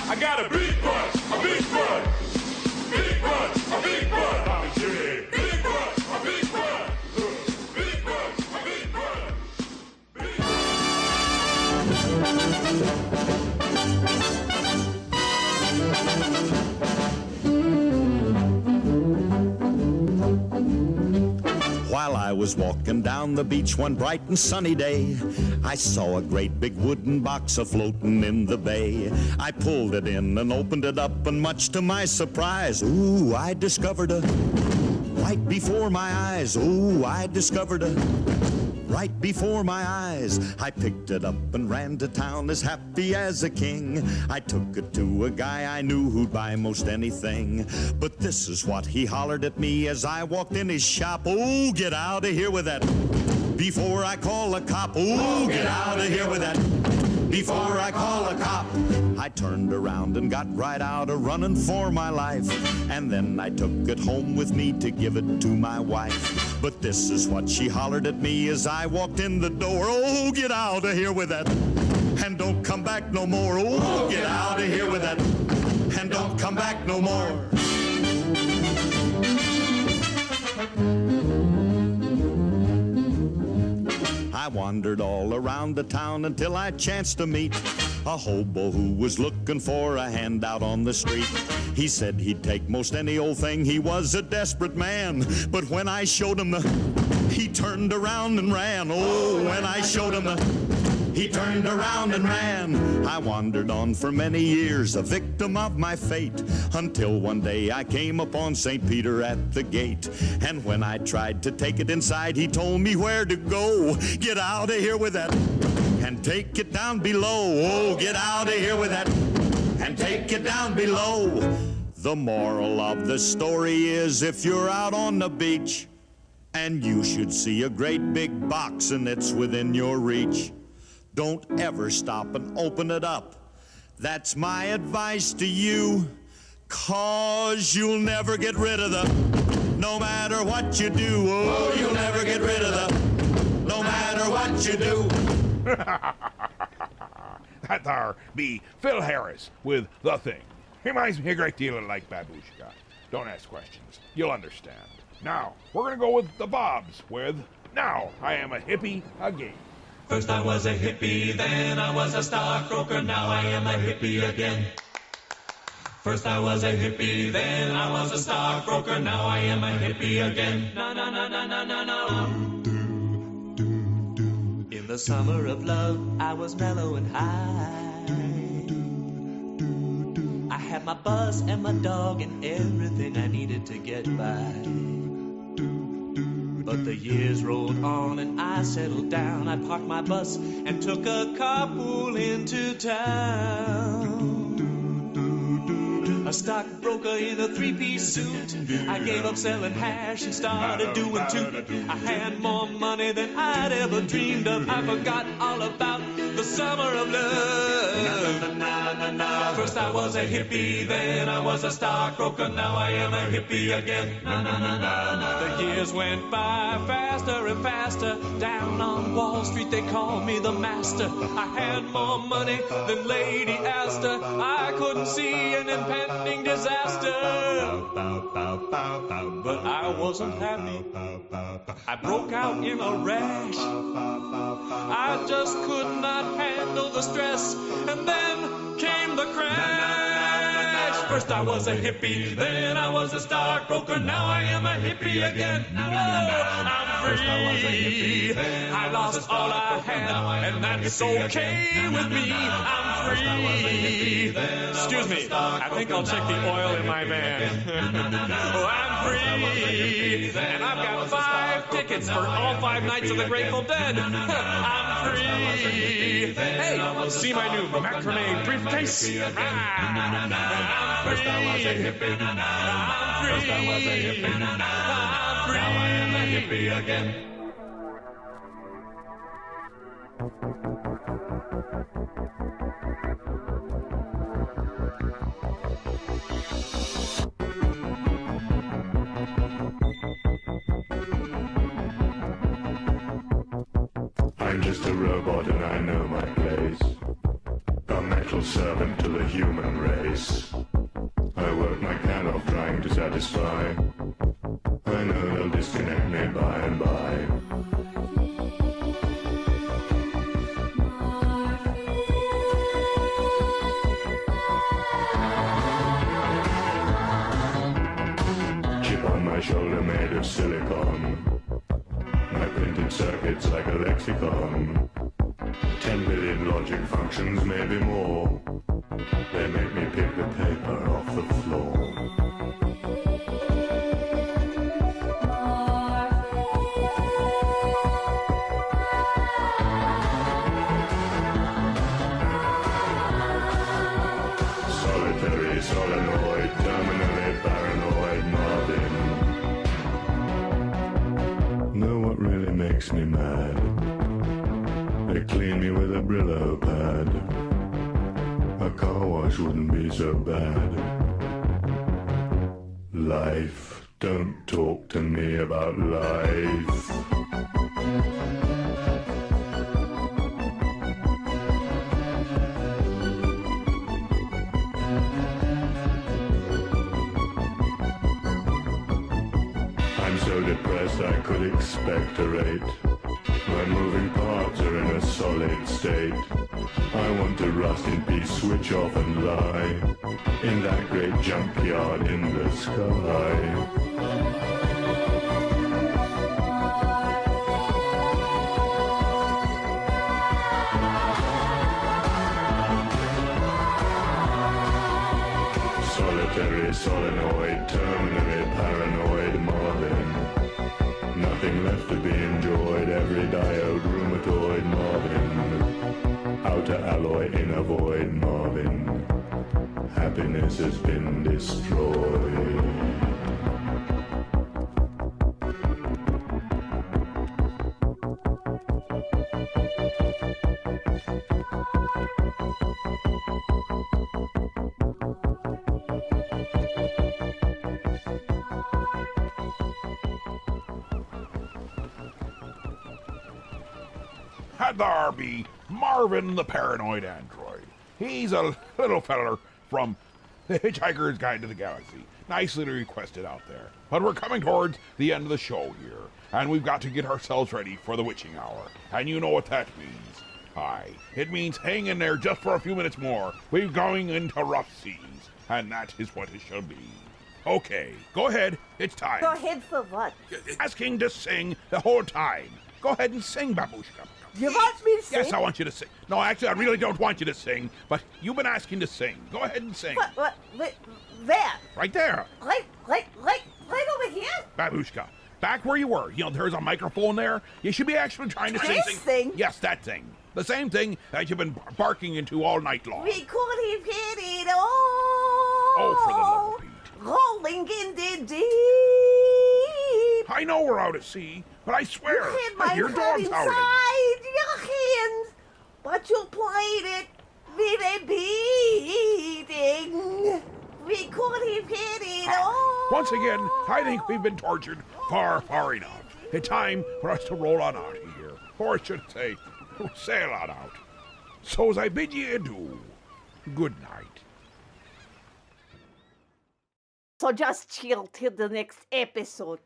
I got a big butt, a big butt, big butt, a big butt. Bobby Jimmy. Big butt, a big butt, big butt, a big While I was walking down the beach one bright and sunny day, I saw a great big wooden box a-floating in the bay. I pulled it in and opened it up, and much to my surprise, ooh, I discovered a right before my eyes. Ooh, I discovered a right before my eyes. I picked it up and ran to town as happy as a king. I took it to a guy I knew who'd buy most anything. But this is what he hollered at me as I walked in his shop. Oh, get out of here with that before I call a cop. Oh, get out of here with that before I call a cop. I turned around and got right out a-running for my life. And then I took it home with me to give it to my wife. But this is what she hollered at me as I walked in the door. Oh, get out of here with that, and don't come back no more. Oh, get out of here with that, and don't come back no more. I wandered all around the town until I chanced to meet a hobo who was looking for a handout on the street. He said he'd take most any old thing. He was a desperate man. But when I showed him he turned around and ran. Oh, when I showed him he turned around and ran. I wandered on for many years, a victim of my fate, until one day I came upon St. Peter at the gate. And when I tried to take it inside, he told me where to go. Get out of here with that and take it down below. Oh, get out of here with that and take it down below. The moral of the story is, if you're out on the beach and you should see a great big box and it's within your reach, don't ever stop and open it up. That's my advice to you, 'cause you'll never get rid of them, no matter what you do. Oh, you'll never get rid of them, no matter what you do. That there be Phil Harris with The Thing. He reminds me a great deal of like Babushka. Don't ask questions, you'll understand. Now, we're gonna go with the Bobs with Now I Am a Hippie Again. First I was a hippie, then I was a stockbroker, now I am a hippie again. First I was a hippie, then I was a stockbroker, now I am a hippie again. Na na na na na na na. In the summer of love, I was mellow and high. I had my bus and my dog and everything I needed to get by. But the years rolled on and I settled down. I parked my bus and took a carpool into town. A stockbroker in a three-piece suit. I gave up selling hash and started doing toot. I had more money than I'd ever dreamed of. I forgot all about the summer of love. First I was a hippie, then I was a stockbroker, now I am a hippie again. The years went by faster and faster. Down on Wall Street they called me the master. I had more money than Lady Astor. I couldn't see an impending disaster, but I wasn't happy. I broke out in a rash. I just could not handle the stress, and then came the crash. First I was a hippie, then I was a stockbroker, now I am a hippie again. Oh, I'm free. I lost all I had, and that's okay with me. I'm free. Excuse me, I think I'll check the oil in my van. Oh, I'm free, and I've got 5 tickets for all 5 nights of the Grateful Dead. I'm free. Hey, see my new macrame briefcase? I'm free. First I was a hippie. I'm free. First I was a hippie. I'm free. Now I am a hippie again. I'm just a robot and I know my place. A metal servant to the human race. I work my can off trying to satisfy. I know they'll disconnect me by and by. Chip on my shoulder made of silicon. My printed circuits like a lexicon. 10 billion logic functions, maybe more. They make me pick the paper off the floor. Solitary solenoid, terminally paranoid Marvin. Know what really makes me mad? They clean me with a Brillo pad. A car wash wouldn't be so bad. Life, don't talk to me about life. I'm so depressed I could expectorate. My moving parts are in a solid state. I want to rust in peace, switch off and lie in that great junkyard in the sky. Solitary solenoid, terminally paranoid Marvin. Nothing left to be enjoyed, every diode rheumatoid Marvin. Outer alloy inner void Marvin. Happiness has been destroyed. Had there be Marvin the Paranoid Android. He's a little feller from The Hitchhiker's Guide to the Galaxy. Nicely requested out there. But we're coming towards the end of the show here, and we've got to get ourselves ready for the witching hour. And you know what that means. Aye, it means hang in there just for a few minutes more. We're going into rough seas, and that is what it shall be. Okay, go ahead. It's time. Go ahead for what? Asking to sing the whole time. Go ahead and sing, Babushka. You want me to sing? Yes, I want you to sing. No, actually, I really don't want you to sing, but you've been asking to sing. Go ahead and sing. What, there? Right there. Right over here? Babushka, back where you were. You know, there's a microphone there. You should be actually trying to This thing? Yes, that thing. The same thing that you've been barking into all night long. We could have hit it all. Oh, for the love of Pete. Rolling in the deep. I know we're out at sea, but I swear, You hit my I hear head dogs inside howling. your hands, but you played it with a beating. We could have hit it all. Once again, I think we've been tortured far, far enough. It's time for us to roll on out of here. Or I should say, sail on out. So as I bid ye adieu, good night. So just chill till the next episode.